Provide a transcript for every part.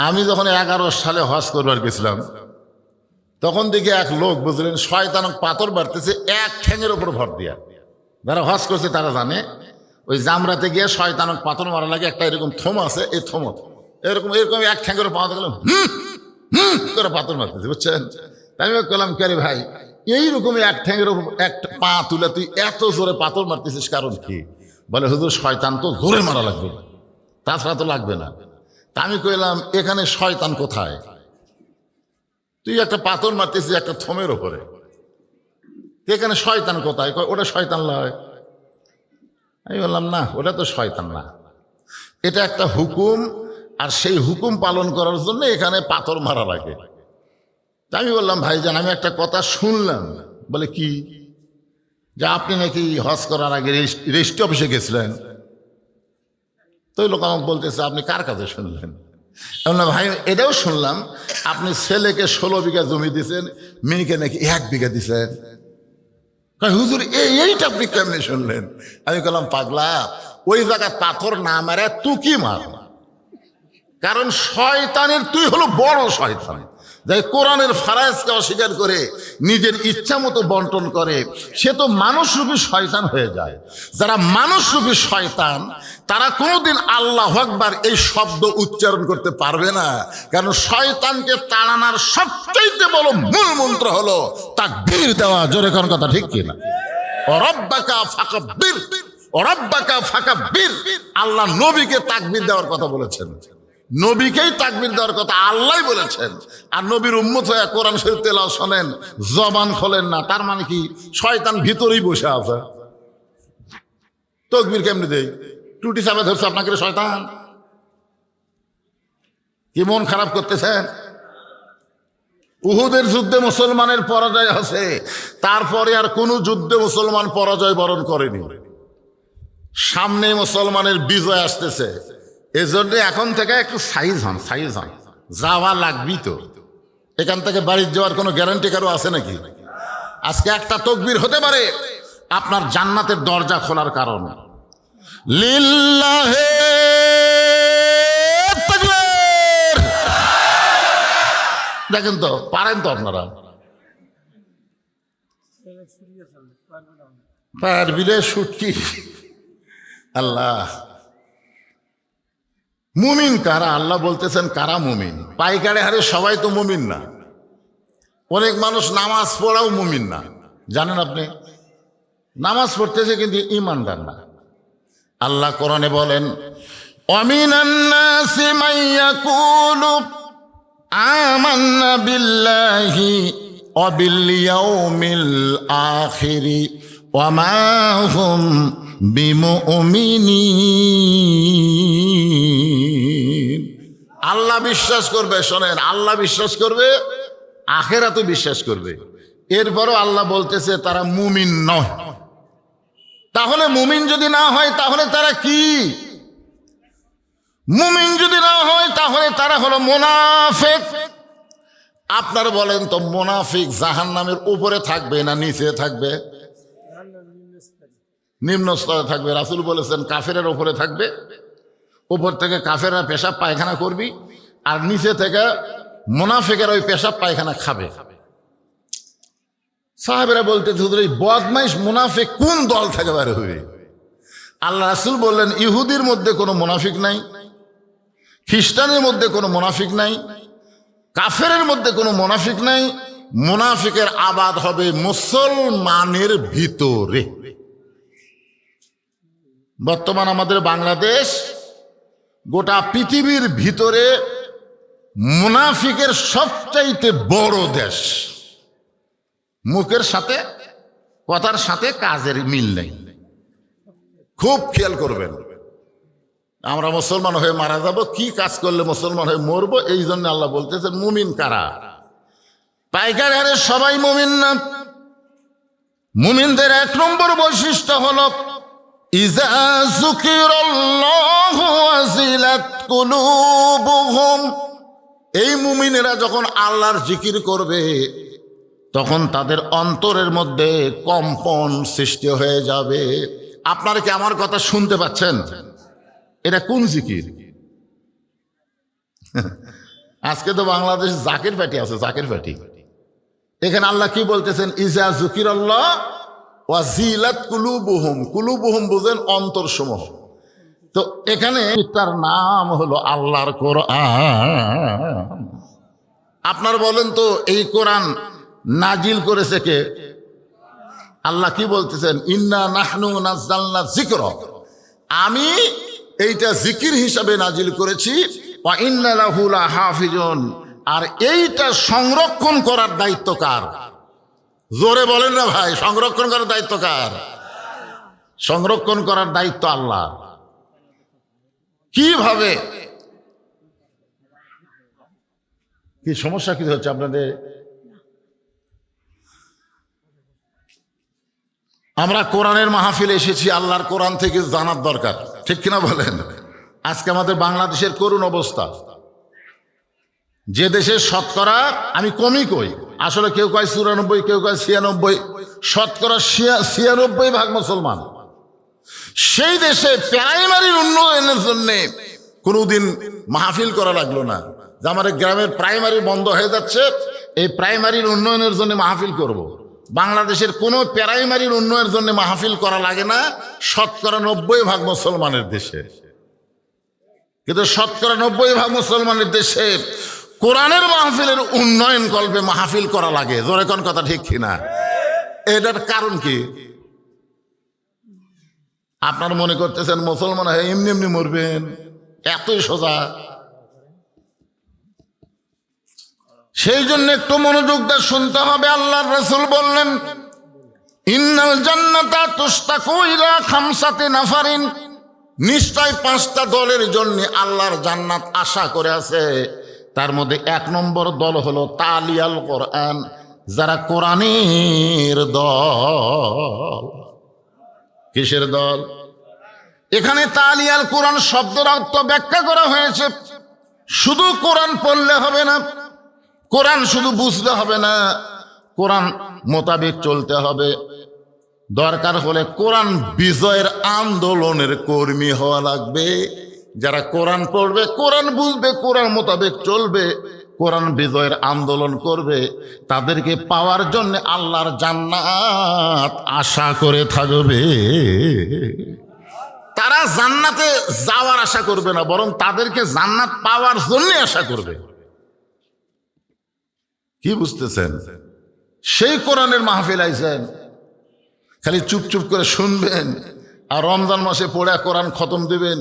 আমি যখন 11 সালে হজ করবার গেছিলাম তখন দেখি এক লোক বুঝলেন শয়তানক পাথর বাড়তেছে এক ঠ্যাঙের উপর ভর দিয়া। যারা হজ করছে তারা জানে ওই জামরাতে গিয়ে শয়তানক পাথর মারা লাগে, একটা এরকম থম আছে, এই থম এরকম এরকম এক ঠ্যাঙের উপর পাথর গেলাম করে পাথর মারতেছে, বুঝছেন? আমি বললাম কে ভাই এইরকম এক ঠ্যাঙের উপর এক পা তুলে তুই এত জোরে পাথর মারতেছিস কারণ কি? বলে হুজুর শয়তান তো জোরে মারা লাগবে, তাছাড়া তো লাগবে না। তা আমি কইলাম এখানে শয়তান কোথায়? তুই একটা পাথর মারতেছিস একটা থমের ওপরে, এখানে শয়তান কোথায়? ওটা শয়তান লয়। আমি বললাম না, ওটা তো শয়তান না, এটা একটা হুকুম, আর সেই হুকুম পালন করার জন্য এখানে পাথর মারা লাগে। তা আমি বললাম ভাইজান আমি একটা কথা শুনলাম। বলে কি? যে আপনি নাকি হজ করার আগে রেজিস্ট্রি অফিসে গেছিলেন। তো লোক আমাকে বলতেছে আপনি কার কাছে শুনলেন? না ভাই এটাও শুনলাম আপনি ছেলেকে 16 বিঘা জমি দিয়েছেন, মেয়েকে নাকি 1 বিঘা দিয়েছেন। হুজুর এইটা আপনি কেমনি শুনলেন? আমি বললাম পাগলা, ওই জায়গায় পাথর না মারে তুই মার, কারণ শয়তানের তুই হলো বড় শয়তান, যাই কোরআনের ফারাইজকে অস্বীকার করে নিজের ইচ্ছা মতো বন্টন করে, সে তো মানুষরূপী শয়তান হয়ে যায়। যারা মানুষরূপী শয়তান তারা কোনোদিন আল্লাহু আকবার এই শব্দ উচ্চারণ করতে পারবে না, কারণ শয়তানকে তাড়ানোর সবচেয়ে বড় মূল মন্ত্র হলো তাকবীর দেওয়া। জোরে কোন কথা ঠিক কিনা? রব্বাকা ফাকাব্বির, রব্বাকা ফাকাব্বির। আল্লাহ নবীকে তাকবীর দেওয়ার কথা বলেছেন, নবীকেই তাকবীর দেওয়ার কথা আল্লাহ বলেছেন। আর নবীর উম্মত হয়ে কোরআন শরীফ তেলাওয়াত শোনেন, জবান খোলেন না, তার মানে কি শয়তান ভিতরেই বসে আছে। তাকবীর কেমনে দেই? টুটি চাপে ধরছে আপনাকে শয়তান। কি মন খারাপ করতেছেন? উহুদের যুদ্ধে মুসলমানের পরাজয় আছে, তারপরে আর কোন যুদ্ধে মুসলমান পরাজয় বরণ করেনি। সামনে মুসলমানের বিজয় আসতেছে, এজন্য এখন থেকে একটু সাইজ হন, সাইজ হন, যাওয়া লাগবি তো। এখান থেকে বাড়ির যাওয়ার কোনো গ্যারান্টি কারো আছে নাকি? আজকে একটা তাকবীর হতে পারে আপনার জান্নাতের দরজা খোলার কারণ। লিল্লাহে তাকবীর। দেখেন তো পারেন তো আপনারা? পারবিলে সুটকি। আল্লাহ মুমিন কারা? আল্লাহ বলতেছেন কারা মুমিন? পাইকারে হারে সবাই তো মুমিন না, অনেক মানুষ নামাজ পড়াও মুমিন না। জানেন আপনি নামাজ পড়তেছে কিন্তু ঈমানদার না। আল্লাহ কোরআনে বলেন ওয়ামিনান নাসি মান ইয়াকুলু আমান্না বিল্লাহি ওয়া বিল ইয়াউমিল আখিরি ওয়া মা হুম বিমুমিনিন। আল্লাহ বিশ্বাস করবে, শোনেন, আল্লাহ বিশ্বাস করবে, আখিরাতে বিশ্বাস করবে, এরপরও আল্লাহ বলতেছে তারা মুমিন নয়। তাহলে মুমিন যদি না হয় তাহলে তারা কি? মুমিন যদি না হয় তাহলে তারা হলো মুনাফিক। আপনারা বলেন তো মুনাফিক জাহান্নামের উপরে থাকবে না নিচে থাকবে? নিম্ন স্তরে থাকবে। রাসূল বলেছেন কাফেরের উপরে থাকবে, উপর থেকে কাফেররা পেশাব পায়খানা করবি, আর নিচে থেকে মুনাফিকের ওই পেশাব পায়খানা খাবে। সাহাবেরা বলতে হুজুর এই বদমাইশ মুনাফিক কোন দল থেকে বের হবে? আল্লাহ রাসূল বললেন ইহুদির মধ্যে কোনো মুনাফিক নাই, খ্রিস্টানের মধ্যে কোনো মুনাফিক নাই, কাফেরের মধ্যে কোনো মুনাফিক নাই। মুনাফিকের আবাদ হবে মুসলমানের ভিতরে। বর্তমান আমাদের বাংলাদেশ গোটা পৃথিবীর ভিতরে মুনাফিকের সবচাইতে বড় দেশ। মুখের সাথে কথার সাথে কাজের মিল নেই, খুব খেয়াল করবেন। আমরা মুসলমান হয়ে মারা যাব, কি কাজ করলে মুসলমান হয়ে মরবো? এই জন্য আল্লাহ বলতেছেন মুমিন কারা? পাইকারি হারে সবাই মুমিন না। মুমিনদের 1 নম্বর বৈশিষ্ট্য হলো ইযা যুকিরাল্লাহু ওয়াজিলাত কুলুবুহুম। এই মুমিনেরা যখন আল্লাহর জিকির করবে তখন তাদের অন্তরের মধ্যে কম্পন সৃষ্টি হয়ে যাবে। আপনারা কি আমার কথা শুনতে পাচ্ছেন? এটা কোন জিকির? আজকে তো বাংলাদেশ জাকের পার্টি আছে, জাকের পার্টি। এখানে আল্লাহ কি বলতেছেন? ইজা যুকিরাল্লাহ ওয়াজিলাত কুলুবুহুম। কুলুবুহুম বুঝেন অন্তরসমূহ। তো এখানে তার নাম হলো আল্লাহর কোরআন। আপনার বলেন তো এই কোরআন নাজিল করেছে কে? আল্লাহ কি বলতেছেন? ইন্না নাহনু নাযালনা যিকরা, আমি এইটা জিকির হিসাবে নাজিল করেছি, ওয়া ইন্না লাহু লাহাফিজুন, আর এইটা সংরক্ষণ করার দায়িত্ব কার? জোরে বলেন না ভাই, সংরক্ষণ করার দায়িত্ব কার? সংরক্ষণ করার দায়িত্ব আল্লাহ। কিভাবে? কি সমস্যা কি হচ্ছে আপনাদের? আমরা কোরআনের মাহফিলে এসেছি, আল্লাহর কোরআন থেকে জানার দরকার, ঠিক কিনা বলেন? আজকে আমাদের বাংলাদেশের করুণ অবস্থা, যে দেশের শতকরা, আমি কমই কই, আসলে কেউ কয় 94, কেউ কয় 96, শতকরা 96% মুসলমান। সেই দেশে প্রাইমারির উন্নয়নের জন্য কোনোদিন মাহফিল করা লাগলো না যে আমার গ্রামের প্রাইমারি বন্ধ হয়ে যাচ্ছে, এই প্রাইমারির উন্নয়নের জন্য মাহফিল করব। বাংলাদেশের কোনো প্রাইমারির উন্নয়নের জন্য মাহফিল করা লাগে না, শতকরা 90% মুসলমানের দেশে। কিন্তু শতকরা 90% মুসলমানের দেশে কোরআনের মাহফিলের উন্নয়ন কল্পে মাহফিল করা লাগে। জোরে কোন কথা ঠিক কিনা? এটার কারণ কি? আপনার মনে করতেছেন মুসলমান হয়ে এমনি এমনি মরবেন, এতই সোজা? সেই জন্য একটু মনোযোগ দিয়ে শুনতে হবে। আল্লাহর রাসূল বললেন, ইন্নাল জান্নাতা তুশতাকু ইলা খামসাতি নাফারিন, নিশ্চয় 5টা দলের জন্য আল্লাহর জান্নাত আশা করে আছে। তার মধ্যে 1 নম্বর দল হলো তালিয়াল কোরআন, যারা কোরআনের দল। কিসের দল? এখানে তালিয়াল কোরআন শব্দের অর্থ ব্যাখ্যা করা হয়েছে। শুধু কোরআন পড়লে হবে না, কোরআন শুধু বুঝলে হবে না, কোরআন মোতাবেক চলতে হবে। দরকার হলে কোরআন বিজয়ের আন্দোলনের কর্মী হওয়া লাগবে। যারা কোরআন পড়বে, কোরআন বুঝবে, কোরআন মোতাবেক চলবে, কোরআন বিজয়ের আন্দোলন করবে, তাদেরকে পাওয়ার জন্য আল্লাহর জান্নাত আশা করে থাকবে। তারা জান্নাতে যাওয়ার আশা করবে না, বরং তাদেরকে জান্নাত পাওয়ার জন্য আশা করবে। কি বুঝতেছেন? সেই কোরআনের মাহফিল আইছেন, খালি চুপ করে শুনবেন আর রমজান মাসে পড়ে কোরআন খতম দিবেন,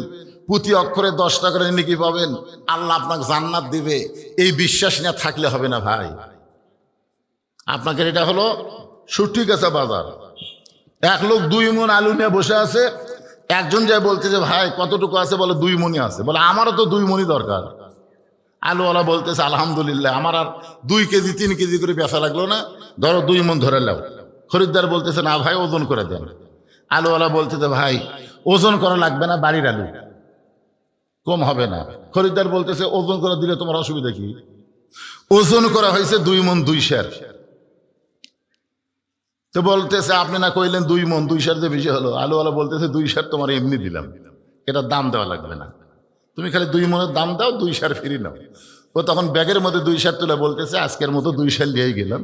প্রতি অক্ষরে 10 টাকা করে নেকি পাবেন, আল্লাহ আপনাকে জান্নাত দিবে, এই বিশ্বাস নিয়ে থাকলে হবে না ভাই। আপনাকে এটা হলো সুটি কাঁচা বাজার। এক লোক 2 মণ আলু নিয়ে বসে আছে, একজন যায় বলতেছে, ভাই কতটুকু আছে? বলে 2 মণই আছে। বলে আমারও তো 2 মণই দরকার। আলুওয়ালা বলতেছে, আলহামদুলিল্লাহ, আমার আর 2 কেজি 3 কেজি করে বেচা লাগলো না, ধরো 2 মণ ধরে নাও। খরিদ্দার বলতেছে, না ভাই ওজন করে দেন। আলুওয়ালা বলতেছে, ভাই ওজন করা লাগবে না, বাড়ির আলু, কম হবে না। খরিদ্দার বলতেছে, ওজন করে দিলে তোমার অসুবিধা কি? ওজন করা হয়েছে 2 মণ 2 সের। তো বলতেছে, আপনি না কইলেন 2 মণ 2 সের যে বেশি হলো। আলুওয়ালা বলতেছে, 2 সের তোমার এমনি দিলাম, এটার দাম দেওয়া লাগবে না, তুমি খালি 2 মণের দাম দাও, 2 সের ফ্রি নাও। ও তখন ব্যাগের মধ্যে 2 সের তুলে বলতেছে, আজকের মতো 2 সের নিয়েই গেলাম,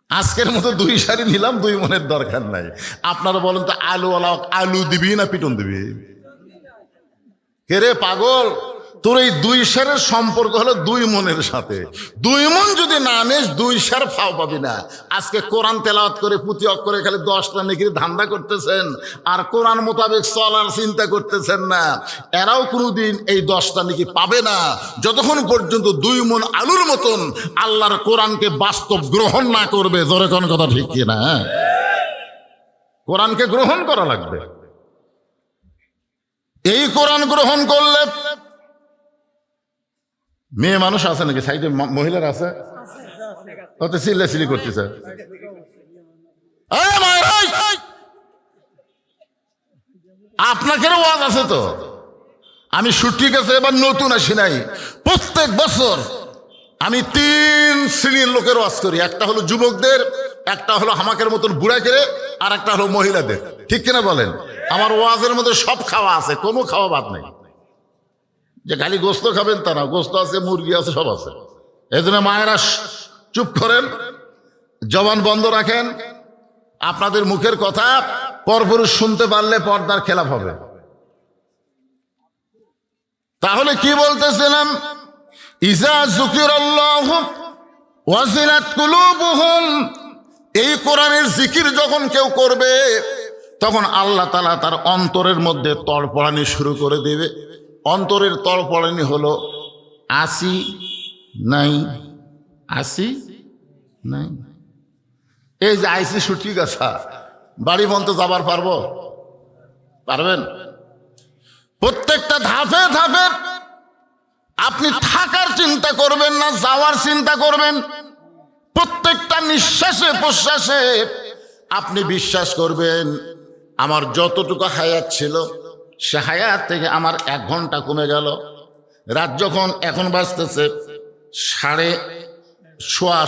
আজকের মতো 2 সেরই নিলাম, 2 মণের দরকার নাই। আপনারা বলেন তো, আলুওয়ালা আলু দিবি না পিটন দিবি? কে রে পাগল, তোর এই 2 সেরের সম্পর্ক হলো 2 মণের সাথে। 2 মণ যদি না নিস, 2 সের ফাও পাবি না। আজকে কোরআন তেলাওয়াত করে প্রতি অক্ষরে খালি 10টা নেকির ধান্দা করতেছেন, আর কোরআন মোতাবেক চলার চিন্তা করতেছেন না। এরাও কোনোদিন এই 10টা নেকি পাবে না যতক্ষণ পর্যন্ত 2 মণ আলুর মতন আল্লাহর কোরআনকে বাস্তব গ্রহণ না করবে। জোরে কোন কথা ঠিক কিনা? কোরআনকে গ্রহণ করা লাগবে। এই কোরআন গ্রহণ করলে, মেয়ে মানুষ আছে নাকি সাইডে? মহিলার আছে? কত চিল্লাচিল্লি করতেছে। আপনাকে ওয়াজ আছে তো? আমি ছুটি গেছে, এবার নতুন আসি নাই। প্রত্যেক বছর আমি 3 শ্রেণীর লোকের ওয়াজ করি। একটা হলো যুবকদের, একটা হলো হামাকের মতন বুড়াকে, আর একটা হলো মহিলাদের। ঠিক কিনা বলেন? আমার ওয়াজের মধ্যে সব খাওয়া আছে, কোনো খাওয়া বাদ নেই। যে খালি গোস্ত খাবেন তা না, গোস্ত আছে, মুরগি আছে, সব আছে। এই জন্য মায়েরা চুপ করেন, জবান বন্ধ রাখেন। আপনাদের মুখের কথা পরপুরুষ শুনতে পারলে পর্দার খেলাফ হবে। তাহলে কি বলতেছিলাম, ইজা যুকিরাল্লাহু ওয়াজিলাত কুলুবুহুম, এই কোরআনের জিকির যখন কেউ করবে তখন আল্লাহ তাআলা তার অন্তরের মধ্যে তড়পড়ানি শুরু করে দেবে। অন্তরের তড়পড়ানি হলো আসি নাই, আসি নাই। এই যে আইসি সুটি গাছা, বাড়ি বন্ধ যাবার পারবো? পারবেন? প্রত্যেকটা ধাপে ধাপে আপনি থাকার চিন্তা করবেন না, যাওয়ার চিন্তা করবেন। প্রত্যেকটা নিঃশ্বাসে প্রশ্বাসে আপনি বিশ্বাস করবেন আমার যতটুকু হায়াত ছিল সে হায়াত থেকে আমার 1 ঘন্টা কমে গেল। রাত যখন এখন বাজতেছে সোয়া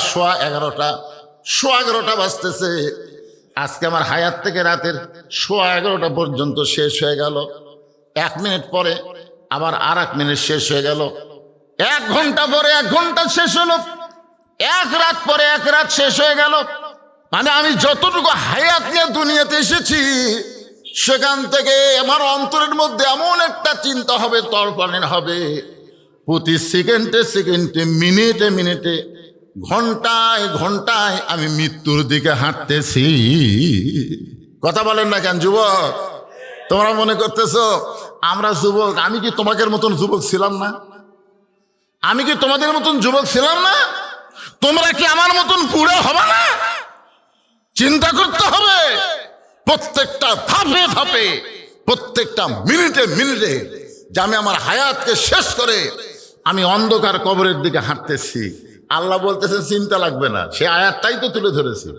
11টা বাজতেছে, আজকে আমার হায়াত থেকে রাতের সোয়া 11টা পর্যন্ত শেষ হয়ে গেল। 1 মিনিট পরে আবার আর 1 মিনিট শেষ হয়ে গেল। 1 ঘন্টা পরে 1 ঘন্টা শেষ হলো। 1 রাত পরে 1 রাত শেষ হয়ে গেল। মানে আমি যতটুকু হায়াত নিয়ে দুনিয়াতে এসেছি সেখান থেকে আমার অন্তরের মধ্যে এমন একটা চিন্তা হবে, তড়পানি হবে। প্রতি সেকেন্ডে সেকেন্ডে, মিনিটে মিনিটে, ঘন্টায় ঘন্টায় আমি মৃত্যুর দিকে হাঁটতেছি। কথা বলেন না কেন যুবক? তোমরা মনে করতেছো আমরা যুবক? আমি কি তোমাদের মতন যুবক ছিলাম না? আমি কি তোমাদের মতন যুবক ছিলাম না? তোমরা কি আমার মতন বুড়ো হবে না? চিন্তা করতে হবে প্রত্যেকটা ধাপে ধাপে, প্রত্যেকটা মিনিটে মিনিটে, যে আমি আমার হায়াতকে শেষ করে আমি অন্ধকার কবরের দিকে হাঁটতেছি। আল্লাহ বলতেছেন চিন্তা লাগবে না, সে আয়াতটাই তো তুলে ধরেছি।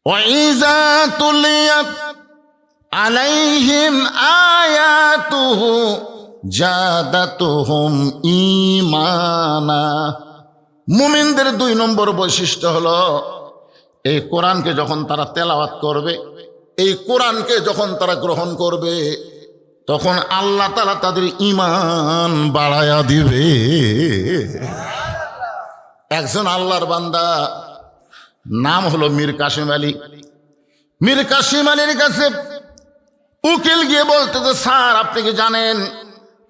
ওয়াইজা তুলিয়াত আলাইহিম আয়াতুহু জাদাতুহুম ঈমানা। মুমিনদের 2 নম্বর বৈশিষ্ট্য হলো এই কোরআনকে যখন তারা তেলাওয়াত করবে, এই কোরআনকে যখন তারা গ্রহণ করবে, তখন আল্লাহ তাআলা তাদের ঈমান বাড়ায়া দিবে। একজন আল্লাহর বান্দা, নাম হলো মীর কাসেম আলী। মীর কাসেম আলীর কাছে উকিল গিয়ে বলতেছে, স্যার আপনি কি জানেন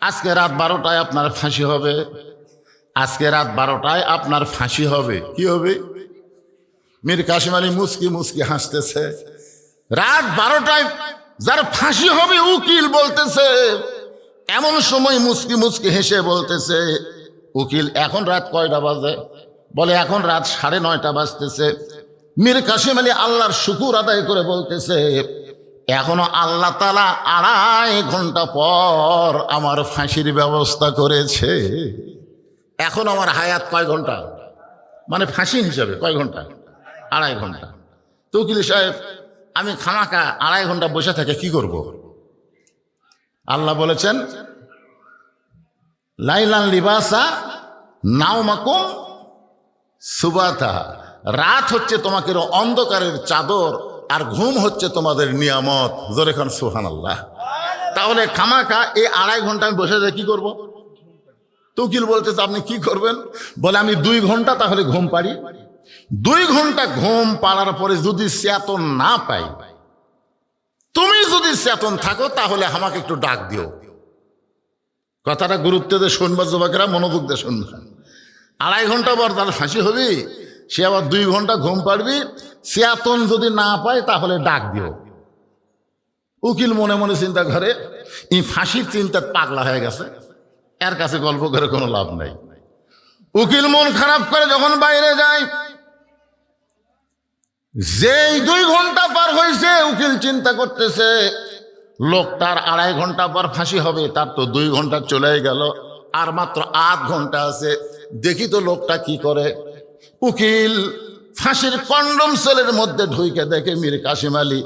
আজকে রাত 12টায় আপনার ফাঁসি হবে? আজকে রাত 12টায় আপনার ফাঁসি হবে। কি হবে? মীর কাসেম আলী মুস্কি মুস্কি হাসতেছে। রাত 12টায় যার ফাঁসি হবে, উকিল বলতেছে। এমন সময় মুস্কি মুস্কি হেসে বলতেছে, উকিল এখন রাত কয়টা বাজে? বলে এখন রাত 9:30 বাজতেছে। মীর কাসেম আলী আল্লাহর শুকুর আদায় করে বলতেছে, এখনো আল্লাহ তাআলা 2.5 ঘন্টা পর আমার ফাঁসির ব্যবস্থা করেছে। এখন আমার হায়াত কয় ঘন্টা? মানে ফাঁসি হিসাবে কয় ঘন্টা? 2.5 ঘন্টা। তো উকিল সাহেব, আমি খামাকা 2.5 ঘন্টা বসে থেকে কি করব? আল্লাহ বলেছেন, লাইলান লিবাসা নাওমাকুম সুবাতা। রাত হচ্ছে তোমাকে অন্ধকারের চাদর, আর ঘুম হচ্ছে তোমাদের নিয়ামত। জোরে খান সুবহানাল্লাহ। তাহলে খামাকা এই 2.5 ঘন্টা আমি বসে থেকে কি করব? তো উকিল বলতেছে, আপনি কি করবেন? বলে আমি 2 ঘন্টা তাহলে ঘুম পাড়ি। 2 ঘন্টা ঘুম পাড়ার পরে যদি চেতন না পাই, তুমি যদি চেতন থাকো তাহলে আমাকে একটু ডাক দিও। কথাটা গুরুত্ব দিয়ে শুনবা যুবকেরা, মনোযোগ দিয়ে শুনবা। 2.5 ঘন্টা পর তার ফাঁসি হবি, সে আবার 2 ঘন্টা ঘুম পাড়বি। চেতন যদি না পায় তাহলে ডাক দিও। উকিল মনে মনে চিন্তা করে, এই ফাঁসির চিন্তা পাগলা হয়ে গেছে, এর কাছে গল্প করে কোনো লাভ নাই। উকিল মন খারাপ করে যখন বাইরে যায়, যেই 2 ঘন্টা পার হয়েছে, উকিল চিন্তা করতেছে লোকটার 2.5 ঘন্টা পর ফাঁসি হবে, তার তো 2 ঘন্টা চলে গেল, আর মাত্র 8 ঘন্টা আছে। দেখি তো লোকটা কি করে। উকিল ফাঁসির কন্ডম সেলের মধ্যে ঢুকে দেখে মীর কাসেম আলী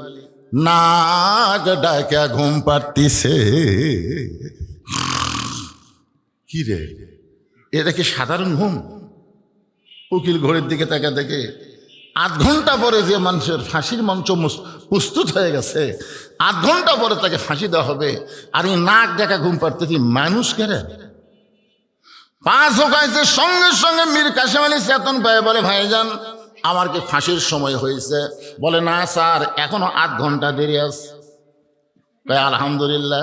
নাক ডাকা ঘুম পাড়তিছে। কি রে, এটা কি সাধারণ ঘুম? উকিল ঘড়ির দিকে তাকে দেখে আধ ঘন্টা পরে যে মানুষের ফাঁসির মঞ্চ প্রস্তুত হয়ে গেছে, আধ ঘন্টা পরে তাকে ফাঁসি দেওয়া হবে, আর এই নাক দেখা ঘুম পাড়তেছি মানুষ কেন? পাঁচ হোকাইছে সঙ্গে সঙ্গে মীর কাসেম আলী চেতন পায়ে বলে, ভাইজান আমার কি ফাঁসির সময় হয়েছে? বলে, না স্যার, এখনো আধ ঘন্টা দেরি আছে। কয় আলহামদুলিল্লাহ।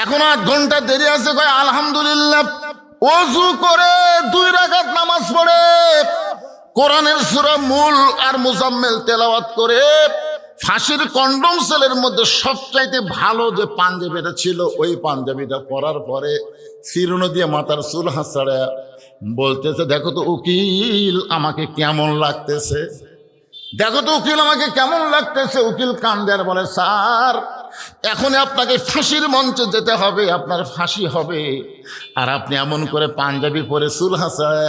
এখনো আধ ঘন্টা দেরি আছে। কয় আলহামদুলিল্লাহ। ওযু করে 2 রাকাত নামাজ পড়ে কোরআনের সূরা মূল আর মুজাম্মিল তেলাওয়াত করে ফাঁসির কন্ডম সেলের মধ্যে সবচাইতে ভালো যে পাঞ্জাবিটা ছিল ওই পাঞ্জাবিটা পরার পরে চিরুনি দিয়ে মাথার চুল হাঁচড়ে বলতেছে, দেখো তো উকিল আমাকে কেমন লাগতেছে, দেখো তো উকিল আমাকে কেমন লাগতেছে। উকিল কান্দে আর বলে, স্যার এখন আপনাকে ফাঁসির মঞ্চে যেতে হবে, আপনার ফাঁসি হবে, আর আপনি এমন করে পাঞ্জাবি পরে চুল হাঁচড়ে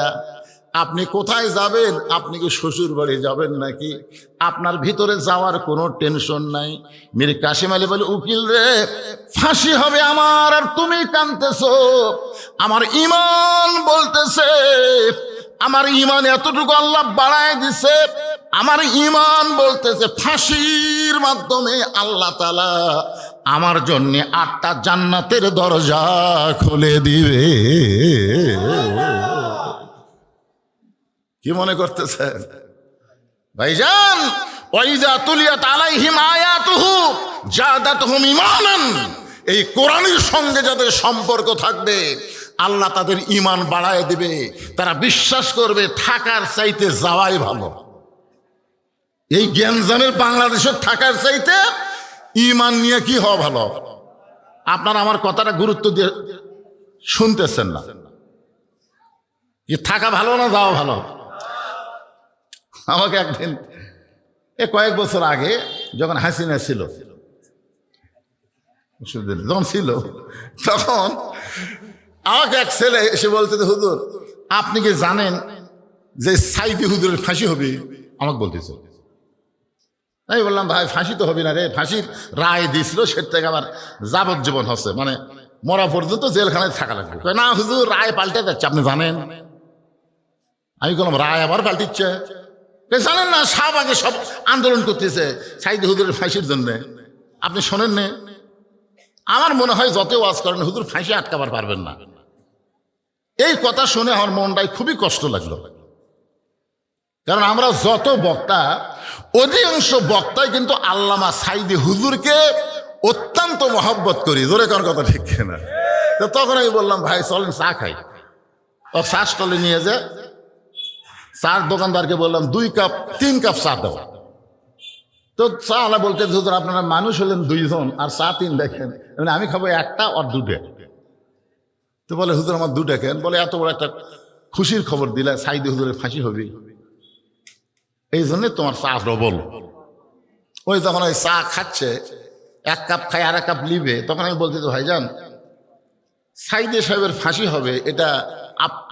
আপনি কোথায় যাবেন? আপনি কি শ্বশুর বাড়ি যাবেন নাকি? আপনার ভিতরে যাওয়ার কোনো টেনশন নাই। মীর কাসেম আলী বলে, উকিল রে, ফাঁসি হবে আমার, আর তুমি কাঁদতেছো। আমার ঈমান বলতেছে, আমার ঈমান এতটুকু আল্লাহ বাড়ায় দিছে, আমার ঈমান বলতেছে ফাঁসির মাধ্যমে আল্লাহ তাআলা আমার জন্য 8টা জান্নাতের দরজা খুলে দিবে। কি মনে করতেছেন ভাইজান? ওয়াইজা তুলিয়াত আলাইহিম আয়াতুহু জাদাতহুম ঈমানান। এই কোরআনের সঙ্গে যাদের সম্পর্ক থাকবে আল্লাহ তাদের ঈমান বাড়ায় দিবে। তারা বিশ্বাস করবে থাকার চাইতে যাওয়াই ভালো। এই জ্ঞানজানের বাংলাদেশের থাকার চাইতে ঈমান নিয়ে কি হওয়া ভালো। আপনারা আমার কথাটা গুরুত্ব দিয়ে শুনতেছেন না? কি থাকা ভালো না যাওয়া ভালো? আমাকে একদিন কয়েক বছর আগে যখন হাসিনা ছিল, যখন ছিল তখন আমাকে এক ছেলে এসে বলতে, হুজুর আপনি কি জানেন যে সাইদি হুজুরের ফাঁসি হবে? আমাকে বলতেছে। আমি বললাম, ভাই ফাঁসি তো হবে না রে, ফাঁসির রায় দিয়েছিল, সেটা থেকে আবার যাবজ্জীবন হচ্ছে, মানে মরা পর্যন্ত জেলখানায় থাকা লাগবে। না হুজুর, রায় পাল্টে যাচ্ছে, আপনি জানেন? আমি বললাম, রায় আবার পাল্টিচ্ছে? জানেন না, শাহবাগে সব আন্দোলন করতেছে সাইদি হুজুরের ফাঁসির জন্য, আপনি শোনেন না? আমার মনে হয় যত ওয়াজ করেন হুজুর ফাঁসি আটকাবার পারবেন না। এই কথা শুনে আমার মনটাই খুবই কষ্ট লাগলো। কারণ আমরা যত বক্তা, অধিকাংশ বক্তাই কিন্তু আল্লামা সাইদি হুজুরকে অত্যন্ত মহব্বত করি। জোরে কার কথা ঠিক না? তো তখন আমি বললাম, ভাই চলেন চা খাই। ও চা স্টলে নিয়ে যে চার দোকানদারকে বললাম 3 কাপ চা দাও। তো চা আলা বলতে, হুজুর আপনারা মানুষ হলেন 2 জন আর চা 3 দেখেন, মানে আমি খাবো 1টা আর 2টা। তো বলে, হুজুর আমার 2টা কেন? বলে, এত বড় একটা খুশির খবর দিলে, সাইদি হুজুরের ফাঁসি হবে, এই জন্য তোমার চা ডবল। ওই যখন ওই চা খাচ্ছে, 1 কাপ খাই আর 1 কাপ লিবে, তখন আমি বলতে, ভাইজান সাইদি সাহেবের ফাঁসি হবে এটা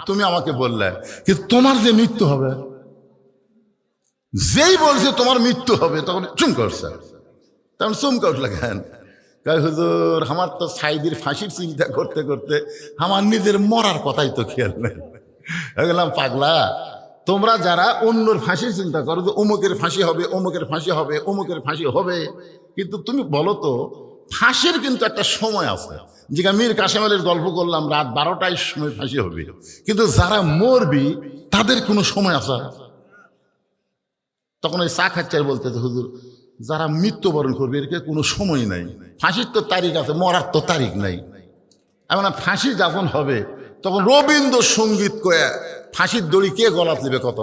তুমি আমাকে বললে, কিন্তু তোমার যে মৃত্যু হবে, যেই বলছে তোমার মৃত্যু হবে তখন চুম করছে। তখন চুমকা উঠলে কেন? কয় হুজুর আমার তো সাইদির ফাঁসির চিন্তা করতে করতে আমার নিজের মরার কথাই তো খেয়াল নেই। বললাম, পাগলা, তোমরা যারা অন্যর ফাঁসির চিন্তা করো যে অমুকের ফাঁসি হবে, অমুকের ফাঁসি হবে, অমুকের ফাঁসি হবে, কিন্তু তুমি বলো তো ফাঁসির কিন্তু একটা সময় আছে। যেটা মীর কাসেম আলীর গল্প করলাম, রাত 12টায় সময় ফাঁসি হবে, কিন্তু যারা মরবি তাদের কোনো সময় আছে? তখন ওই চা খাচ্ছে আর বলতেছে, হুজুর যারা মৃত্যুবরণ করবে এর কোনো সময় নাই, ফাঁসির তো তারিখ আছে, মরার তো তারিখ নাই। এমন ফাঁসি যখন হবে তখন রবীন্দ্রসঙ্গীত কয়ে ফাঁসির দড়ি কে গলাত নেবে কত?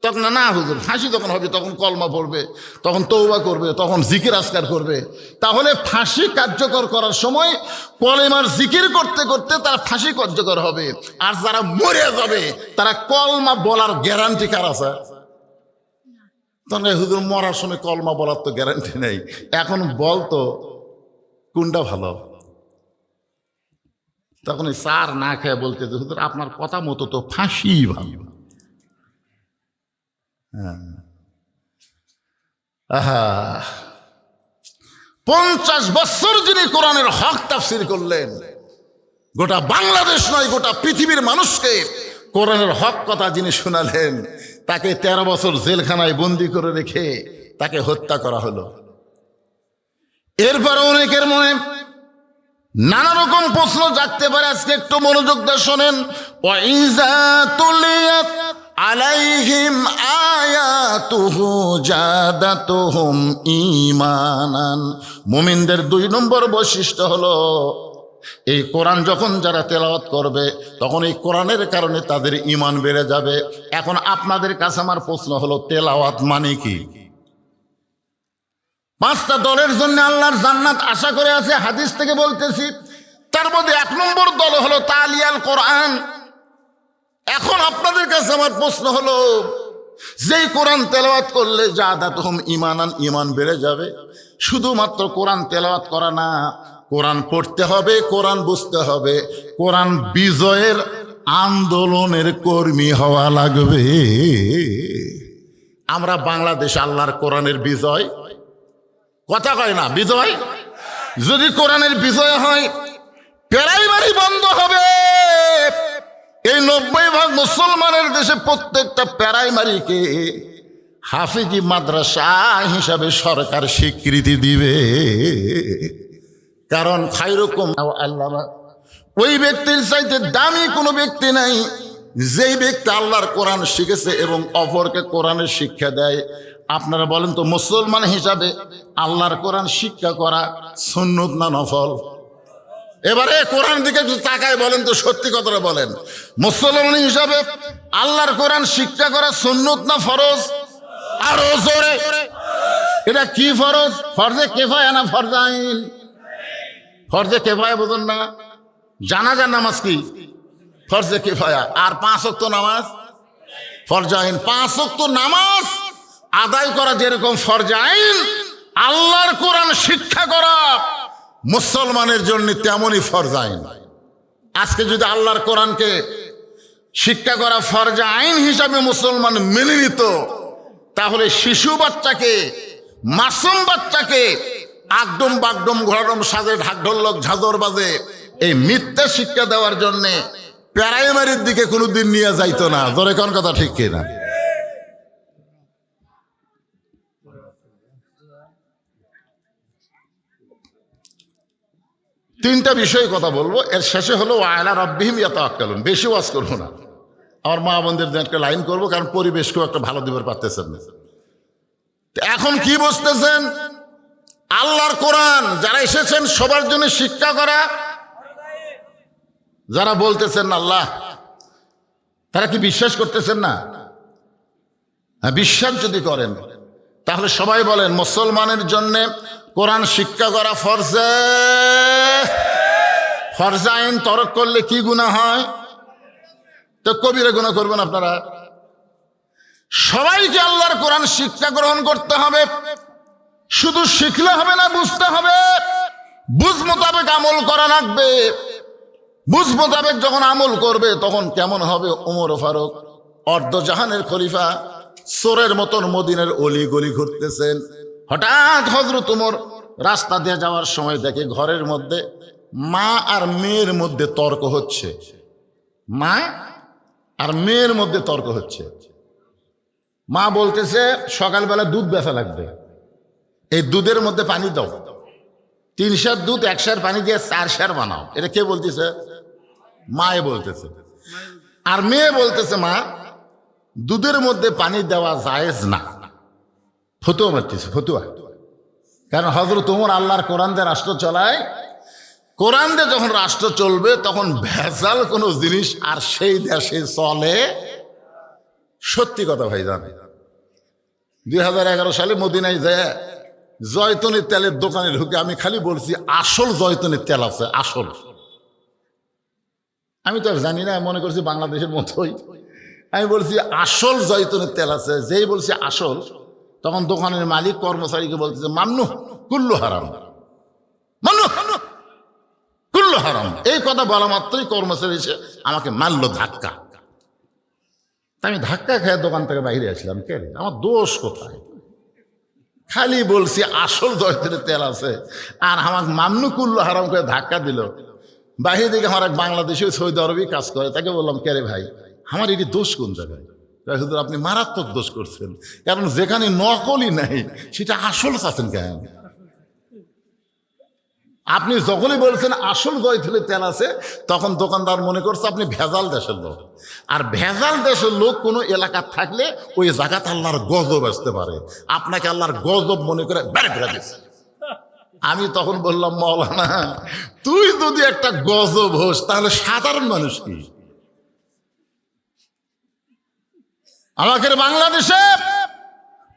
তখন না হুজুর ফাঁসি যখন হবে তখন কলমা পড়বে, তখন তওবা করবে, তখন জিকির আজকার করবে। তাহলে ফাঁসি কার্যকর করার সময় কলেমার জিকির করতে করতে তার ফাঁসি কার্যকর হবে, আর যারা মরে যাবে তারা কলমা বলার গ্যারান্টি কার আছে? তখন হুজুর মরার সময় কলমা বলার তো গ্যারান্টি নেই। এখন বলতো কোনটা ভালো? তখন ওই স্যার না খেয়ে বলতে, হুজুর আপনার কথা মতো তো ফাঁসি ভালো। আহা, 50 বছর যিনি কোরআনের হক তাফসীর করলেন, গোটা বাংলাদেশ নয় গোটা পৃথিবীর মানুষকে কোরআনের হক কথা যিনি শোনালেন, তাকে 13 বছর জেলখানায় বন্দি করে রেখে তাকে হত্যা করা হলো। এরপর অনেকের মনে নানা রকম প্রশ্ন জাগতে পারে, আজকে একটু মনোযোগ দিয়ে শোনেন। ওয়াইজা তুলিয়াত আলাইহিম আয়াতুহু জাদাতুহুম ঈমানান। মুমিনদের 2 নম্বর বৈশিষ্ট্য হলো এই কোরআন যখন যারা তেলাওয়াত করবে তখন এই কোরআনের কারণে তাদের ঈমান বেড়ে যাবে। এখন আপনাদের কাছে আমার প্রশ্ন হলো, তেলাওয়াত মানে কি? 5টা দলের জন্য আল্লাহর জান্নাত আশা করে আছে, হাদিস থেকে বলতেছি। তার মধ্যে 1 নম্বর দল হলো তালিয়াল কোরআন। এখন আপনাদের কাছে আমার প্রশ্ন হলো, যেই কোরআন তেলাওয়াত করলে জাদাতুহুম ঈমানান, ঈমান বেড়ে যাবে। শুধুমাত্র কোরআন তেলাওয়াত করা না, কোরআন পড়তে হবে, কোরআন বুঝতে হবে, কোরআন বিজয়ের আন্দোলনের কর্মী হওয়া লাগবে। আমরা বাংলাদেশ আল্লাহর কোরআনের বিজয় কথা কয় না, বিজয়। যদি কোরআনের বিজয় হয় প্রাইমারি বন্ধ হবে। এই 90% মুসলমানের দেশে প্রত্যেকটা প্রাইমারিকে হাফিজি মাদ্রাসা হিসাবে সরকার স্বীকৃতি দিবে। কারণ খায়রুকুম আল্লাহ, ওই ব্যক্তির চাইতে দামি কোনো ব্যক্তি নাই যেই ব্যক্তি আল্লাহর কোরআন শিখেছে এবং অপরকে কোরআনের শিক্ষা দেয়। আপনারা বলেন তো, মুসলমান হিসাবে আল্লাহর কোরআন শিক্ষা করা সুন্নত না নফল? এবারে কোরআন দিকে একটু তাকায় বলেন তো, সত্যি কথাটা বলেন। মুসলমান হিসাবে আল্লাহর কোরআন শিক্ষা করা সুন্নত না ফরজ? আরো জোরে, এটা কি ফরজ? ফরজে কিফায়া না ফরজ আইন? ফরজে কিফায়া বুঝুন না? জানাজার নামাজ কি ফরজে কিফায়া, আর 5 ওয়াক্ত নামাজ ফরজ আইন। 5 ওয়াক্ত নামাজ আদায় করা যেরকম ফরজ আইন, আল্লাহর কোরআন শিক্ষা করা মুসলমানের জন্য তেমনই ফরজ আইন। আজকে যদি আল্লাহর কোরআনকে শিক্ষা করা ফরজ আইন হিসাবে মুসলমান মেনে নিত, তাহলে শিশু বাচ্চাকে, মাসুম বাচ্চাকে আগডম বাগডম ঘোড়াডম সাজে ঢাকঢোলক ঝাঁঝর বাজে এই মিথ্যা শিক্ষা দেওয়ার জন্য প্রাইমারির দিকে কোনোদিন নিয়ে যাইতো না। জোরে কোন কথা ঠিক কিনা? তিনটা বিষয়ে কথা বলবো, এর শেষে হলো আলা রাব্বিহিম ইয়াতাওয়াক্কালুন। বেশি ওয়াজ করবো না, আমার মা বোনদের একটা লাইন করবো, কারণ পরিবেশকেও একটা ভালো দিবার পারতেছেন না। এখন কি বুঝতেছেন? আল্লাহর কোরআন যারা এসেছেন সবার জন্য শিক্ষা করা। যারা বলতেছেন না আল্লাহ, তারা কি বিশ্বাস করতেছেন না? হ্যাঁ, বিশ্বাস যদি করেন তাহলে সবাই বলেন মুসলমানের জন্য কোরআন শিক্ষা করা ফরজে। ফরজ আইন তরক করলে কি গুনাহ হয়? তো কবিরা গুনাহ করবেন আপনারা। সবাইকে আল্লাহর কোরআন শিক্ষা গ্রহণ করতে হবে। শুধু শিখলে হবে না, বুঝতে হবে। বুঝ মোতাবেক আমল করা লাগবে। বুঝ মোতাবেক যখন আমল করবে তখন কেমন হবে? ওমর ফারুক অর্ধজাহানের খলিফা চোরের মতন মদিনার অলি গলি ঘুরতেছেন। হঠাৎ হযরত ওমর রাস্তা দিয়ে যাওয়ার সময় দেখে ঘরের মধ্যে মা আর মেয়ের মধ্যে তর্ক হচ্ছে। মা আর মেয়ের মধ্যে তর্ক হচ্ছে। মা বলতেছে সকালবেলা দুধ বেচা লাগবে, এই দুধের মধ্যে পানি দাও, 3 সের দুধ 1 সের পানি দিয়ে 4 সের বানাও। এটা কে বলতেছে? মায়ে বলতেছে। আর মেয়ে বলতেছে মা দুধের মধ্যে পানি দেওয়া জায়েজ না। ফতুয়া মারতেছে, ফতুয়া। কারণ হযরত ওমর আল্লাহর কোরআন দিয়ে রাষ্ট্র চালায়। কোরআন দিয়ে যখন রাষ্ট্র চলবে তখন ভেজাল কোনো জিনিস আর সেই দেশে চলে। সত্যি কথা ভাই জানে, 2011 সালে মদিনায় যায় জয়তুনের তেলের দোকানে ঢুকে আমি খালি বলছি আসল জয়তুনের তেল আছে, আসল। আমি তো আর জানি না, মনে করছি বাংলাদেশের মতোই। আমি বলছি আসল জয়তুনের তেল আছে। যেই বলছি আসল, তখন দোকানের মালিক কর্মচারীকে বলতেছে মামনু কুল্লু হারাম, মামনু কুল্লু হারাম। এই কথা বলা মাত্রই কর্মচারী এসে আমাকে মারলো ধাক্কা। আমি ধাক্কা খেয়ে দোকান থেকে বাইরে আসলাম। কে রে, আমার দোষ কোথায়? খালি বলছি আসল জয়তুনের তেল আছে, আর আমার মামনু কুল্লু হারাম করে ধাক্কা দিল। বাহির দিকে আমার এক বাংলাদেশি সৌদি আরবি কাজ করে, তাকে বললাম কে রে ভাই, আমার এটি দোষ কোন জায়গায়? হুজুর আপনি মারাত্মক দোষ করছেন, কারণ যেখানে নকলই নাই সেটা আসল চাচ্ছেন কেন? আপনি যখনই বলছেন আসল জয়থলের তেল আছে, তখন দোকানদার মনে করছে আপনি ভেজাল দেশের লোক। আর ভেজাল দেশের লোক কোনো এলাকা থাকলে ওই জায়গাতে আল্লাহর গজব আসতে পারে, আপনাকে আল্লাহর গজব মনে করে বের করে দিচ্ছে। আমি তখন বললাম, মাওলানা তুই যদি একটা গজব হোস তাহলে সাধারণ মানুষ কি? আমাদের বাংলাদেশে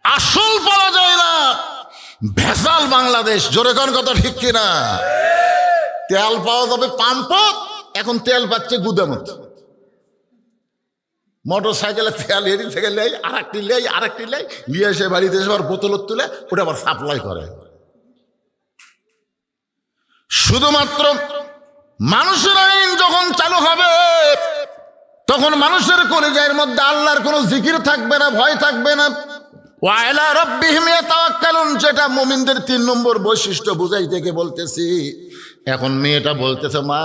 আসল পাওয়া যায় না, ভেজাল বাংলাদেশ। জোরে কোন কথা ঠিক কিনা? তেল পাওয়া যাবে পাম্পত, এখন তেল পাচ্ছে গুদামত। মোটর সাইকেলে তেল এদিক থেকে লেই, আরেকটি লেই, আরেকটি লেই, নিয়ে এসে বাড়িতে এসে আবার বোতলত তুলে ওটা আবার সাপ্লাই করে। শুধুমাত্র মানুষের আইন যখন চালু হবে তখন মানুষের কলিজার মধ্যে আল্লাহর কোনো জিকির থাকবে না, ভয় থাকবে না। ওয়াইলা রাব্বিহিম ইয়াতাওয়াক্কালুন, যেটা মুমিনদের 3 নম্বর বৈশিষ্ট্য বুঝাই থেকে বলতেছি। এখন মেয়েটা বলতেছে, মা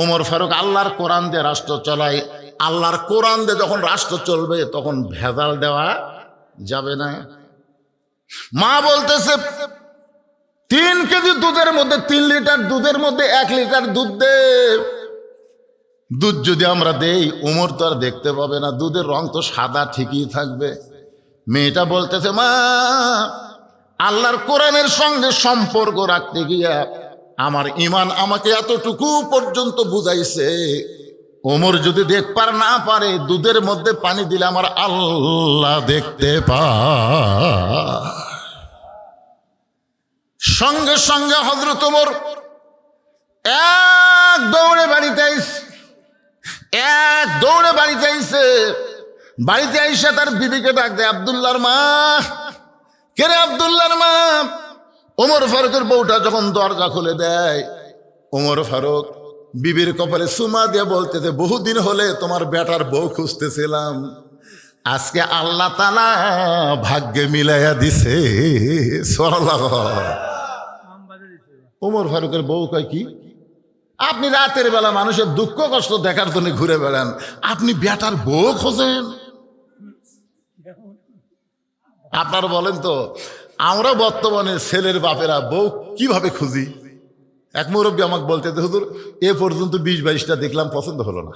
ওমর ফারুক আল্লাহর কোরআন দিয়ে রাষ্ট্র চালায়, আল্লাহর কোরআন দিয়ে যখন রাষ্ট্র চলবে তখন ভেজাল দেওয়া যাবে না। মা বলতেছে 3 কেজি দুধের মধ্যে 3 লিটার দুধের মধ্যে 1 লিটার দুধ দে। দুধ যদি আমরা দেই ওমর তো আর দেখতে পাবে না, দুধের রং তো সাদা ঠিকই থাকবে। মেয়েটা বলতেছে, মা আল্লাহর কোরআনের সঙ্গে সম্পর্ক রাখতে গিয়া আমার ঈমান আমাকে এতটুকু পর্যন্ত বুঝাইছে, ওমর যদি দেখবার না পারে দুধের মধ্যে পানি দিলে আমার আল্লাহ দেখতে পায়। সঙ্গে সঙ্গে হযরত ওমর এক দৌড়ে বাড়িতে আইছে। বাড়িতে আইসা তার বিবিকে ডাক দেয়, আব্দুল্লাহর মা। কে রে? আব্দুল্লাহর মা। ওমর ফারুকের বউটা যখন দরজা খুলে দেয়, ওমর ফারুক বিবির কপালে চুমা দিয়ে বলতেছে, বহুদিন হলে তোমার বেটার বউ খুঁজতেছিলাম, আজকে আল্লাহ তাআলা ভাগ্যে মিলাইয়া দিছে। সুবহানাল্লাহ। ওমর ফারুকের বউ কয়, কি আপনি রাতের বেলা মানুষের দুঃখ কষ্ট দেখার জন্য ঘুরে বেড়ান, আপনি বেটার বউ খোঁজেন? আপনারা বলেন তো, আমরা বর্তমানে ছেলের বাপেরা বউ কিভাবে খুঁজি? এক মুরব্বী আমাকে বলতে, হুজুর এ পর্যন্ত 20-22টা দেখলাম, পছন্দ হলো না।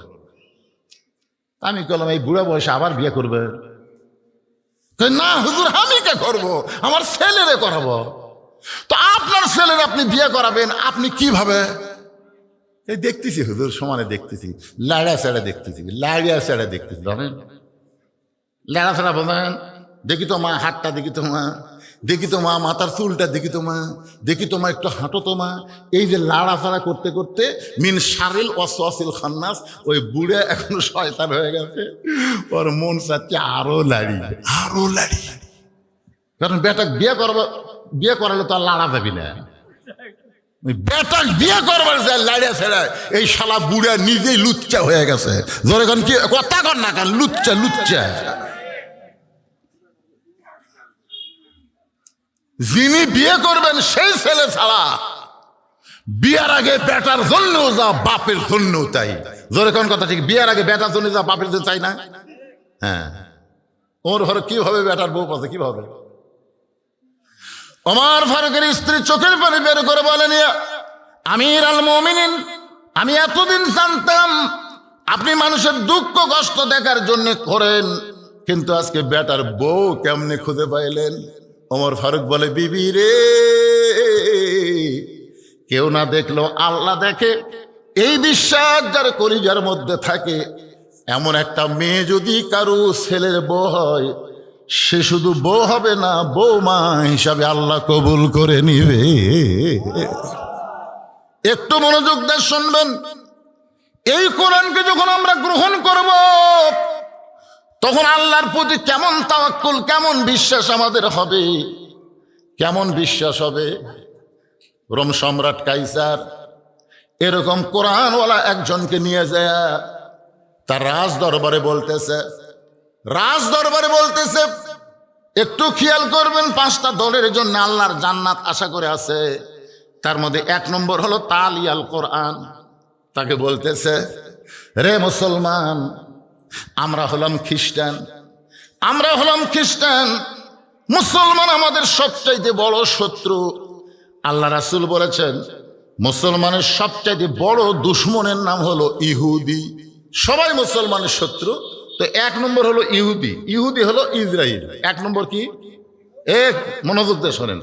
আমি বললাম, এই বুড়া বয়সে আবার বিয়ে করবে? না হুজুর, আমি কে করবো, আমার ছেলেরে করাবো। তো আপনার ছেলের আপনি বিয়ে করাবেন, আপনি কিভাবে? এই দেখতেছি হুজুর, সমানে দেখতেছি, লাড়া ছাড়া দেখতেছি, জানেন লাড়া ছাড়া বলেন। দেখি তো মা হাতটা, দেখি তো মা মাথার চুলটা, দেখি তো মা একটু হাঁটো তো মা। এই যে লাড়াচাড়া করতে করতে মিন শারিল ওয়াসওয়াসিল খান্নাস, ওই বুড়ে এখন শয়তান হয়ে গেছে, ওর মন চাচ্ছে আরো লাড়ি। কারণ বেটা বিয়ে করালে তো আর লাড়া যাবি না। বেটা বিয়ে করবার যায় লাড়িয়া ছেড়া, এই শালা বুড়া নিজেই লুচ্চা হয়ে গেছে। জোরে কোন কি কথা কর না কেন, লুচ্চা। যিনি বিয়ে করবেন সেই ছেলে ছাড়া বিয়ের আগে বেটার জন্যও যা, বাপের জন্যও তাই। জোরে কোন কথা ঠিক? বিয়ের আগে বেটার জন্য যা, বাপের জন্য চাই না। হ্যাঁ, ওর ঘরে কিভাবে বেটার বউ পাচ্ছে, কিভাবে? ওমর ফারুকের স্ত্রী চোখের পানি বের করে বলেন, আমির আল মুমিনিন, আমি এতদিন জানতাম আপনি মানুষের দুঃখ কষ্ট দেখার জন্য করেন, কিন্তু আজকে বেটার বউ কেমনে খুঁজে পাইলেন? ওমর ফারুক বলে, বিবি রে, কেউ না দেখলো আল্লাহ দেখে, এই বিশ্বাস যার কলিজার মধ্যে থাকে, এমন একটা মেয়ে যদি কারো ছেলের বউ হয়, সে শুধু বউ হবে না, বৌমা হিসাবে আল্লাহ কবুল করে নিবে। একটু মনোযোগ দিয়ে শুনবেন। এই কোরআনকে যখন আমরা গ্রহণ করব, তখন আল্লাহর প্রতি কেমন তাওয়াক্কুল, কেমন বিশ্বাস আমাদের হবে, কেমন বিশ্বাস হবে। রোম সম্রাট কাইসার এরকম কোরআনওয়ালা একজনকে নিয়ে যায় তার রাজ দরবারে বলতেছে, একটু খেয়াল করবেন, 5টা দলের জন্য আল্লাহর জান্নাত আশা করে আছে। তার মধ্যে 1 নম্বর হলো তালিয়াল কোরআন। তাকে বলতেছে, রে মুসলমান, আমরা হলাম খ্রিস্টান, আমরা হলাম খ্রিস্টান। মুসলমান আমাদের সবচাইতে বড় শত্রু। আল্লাহ রাসূল বলেছেন মুসলমানের সবচাইতে বড় দুশমনের নাম হলো ইহুদি। সবাই মুসলমানের শত্রু, তো এক নম্বর হলো ইহুদি, ইহুদি হলো ইসরায়েল। এক নম্বর কি? এক, মনোযোগ দিয়ে শোনেন।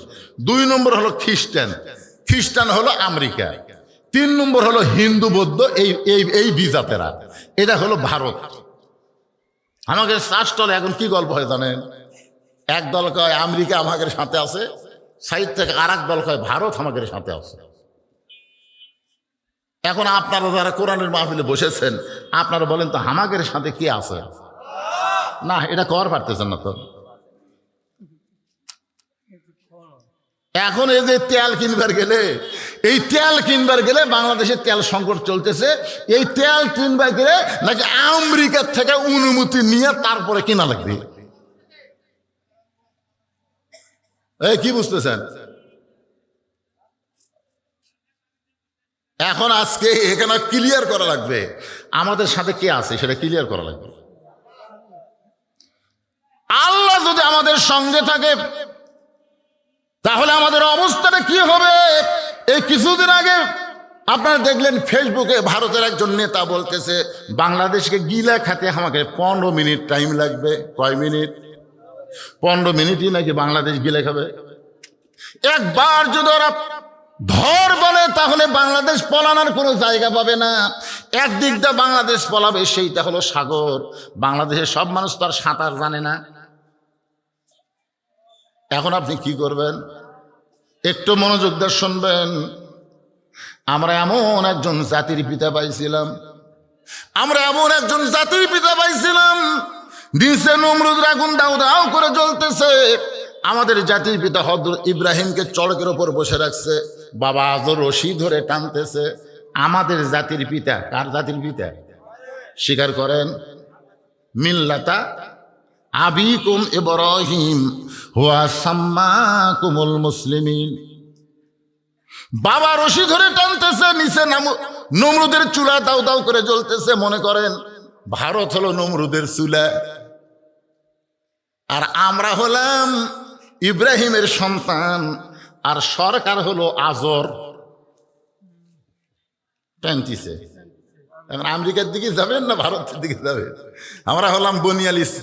দুই নম্বর হলো খ্রিস্টান, খ্রিস্টান হলো আমেরিকা। তিন নম্বর হলো হিন্দু বৌদ্ধ, এই এই এই বিজাতেরা। এটা হলো ভারত। আমাদের শাসটলে এখন কি গল্প হয় জানেন? এক দল কয় আমেরিকা আমাদের সাথে আছে, সাইড থেকে আর এক দল কয় ভারত আমাদের সাথে আছে। এখন আপনারা যারা কোরআনের মাহফিলে বসেছেন, আপনারা বলেন তো আমাদের সাথে কি আছে? না, এটা কর পারতেছেন না তো। এখন এই যে তেল কিনবার গেলে, এই তেল কিনবার গেলে বাংলাদেশে তেল সংকট চলতেছে, এই তেল কিনবার গেলে নাকি আমেরিকার থেকে অনুমতি নিয়ে তারপরে কিনা লাগবে। এই কি বুঝতেছেন? এখন আজকে এখানে ক্লিয়ার করা লাগবে আমাদের সাথে কে আছে, সেটা ক্লিয়ার করা লাগবে। আল্লাহ যদি আমাদের সঙ্গে থাকে তাহলে আমাদের অবস্থাটা কি হবে? এই কিছুদিন আগে আপনারা দেখলেন ফেসবুকে ভারতের একজন নেতা বলতেছে বাংলাদেশকে গিলা খাতে আমাকে 15 মিনিট টাইম লাগবে। কয় মিনিট? 15 মিনিটই নাকি বাংলাদেশ গিলে খাবে। একবার যদি ওরা ধর বলে তাহলে বাংলাদেশ পলানোর কোনো জায়গা পাবে না। একদিক দিয়ে বাংলাদেশ পলাবে, সেইটা হলো সাগর। বাংলাদেশের সব মানুষ তো আর সাঁতার জানে না। এখন আপনি কি করবেন? একটু মনোযোগ দিয়ে শুনবেন। আমরা এমন একজন জাতির পিতা পাইছিলাম, আমরা এমন একজন জাতির পিতা পাইছিলাম, নিচে নমরুদের আগুন দাউ দাউ করে জ্বলতেছে। আমাদের জাতির পিতা হযরত ইব্রাহিমকে চড়কের ওপর বসে রাখছে, বাবা আজও রশি ধরে টানতেছে। আমাদের জাতির পিতা, কার জাতির পিতা? স্বীকার করেন, মিল্লাতা আবিকুম ইব্রাহিম হুয়া সাম্মাকুমুল মুসলিমিন। বাবা রশি ধরে টানতেছে, নিচে নমরুদের চুলা দাউ দাউ করে জ্বলতেছে। মনে করেন ভারত হলো নমরুদের চুলা, আর আমরা হলাম ইব্রাহিমের সন্তান, আর সরকার হলো আজর টানতেছে। এখন আমেরিকার দিকে যাবেন না ভারতের দিকে যাবেন? আমরা হলাম বনিয়ালিস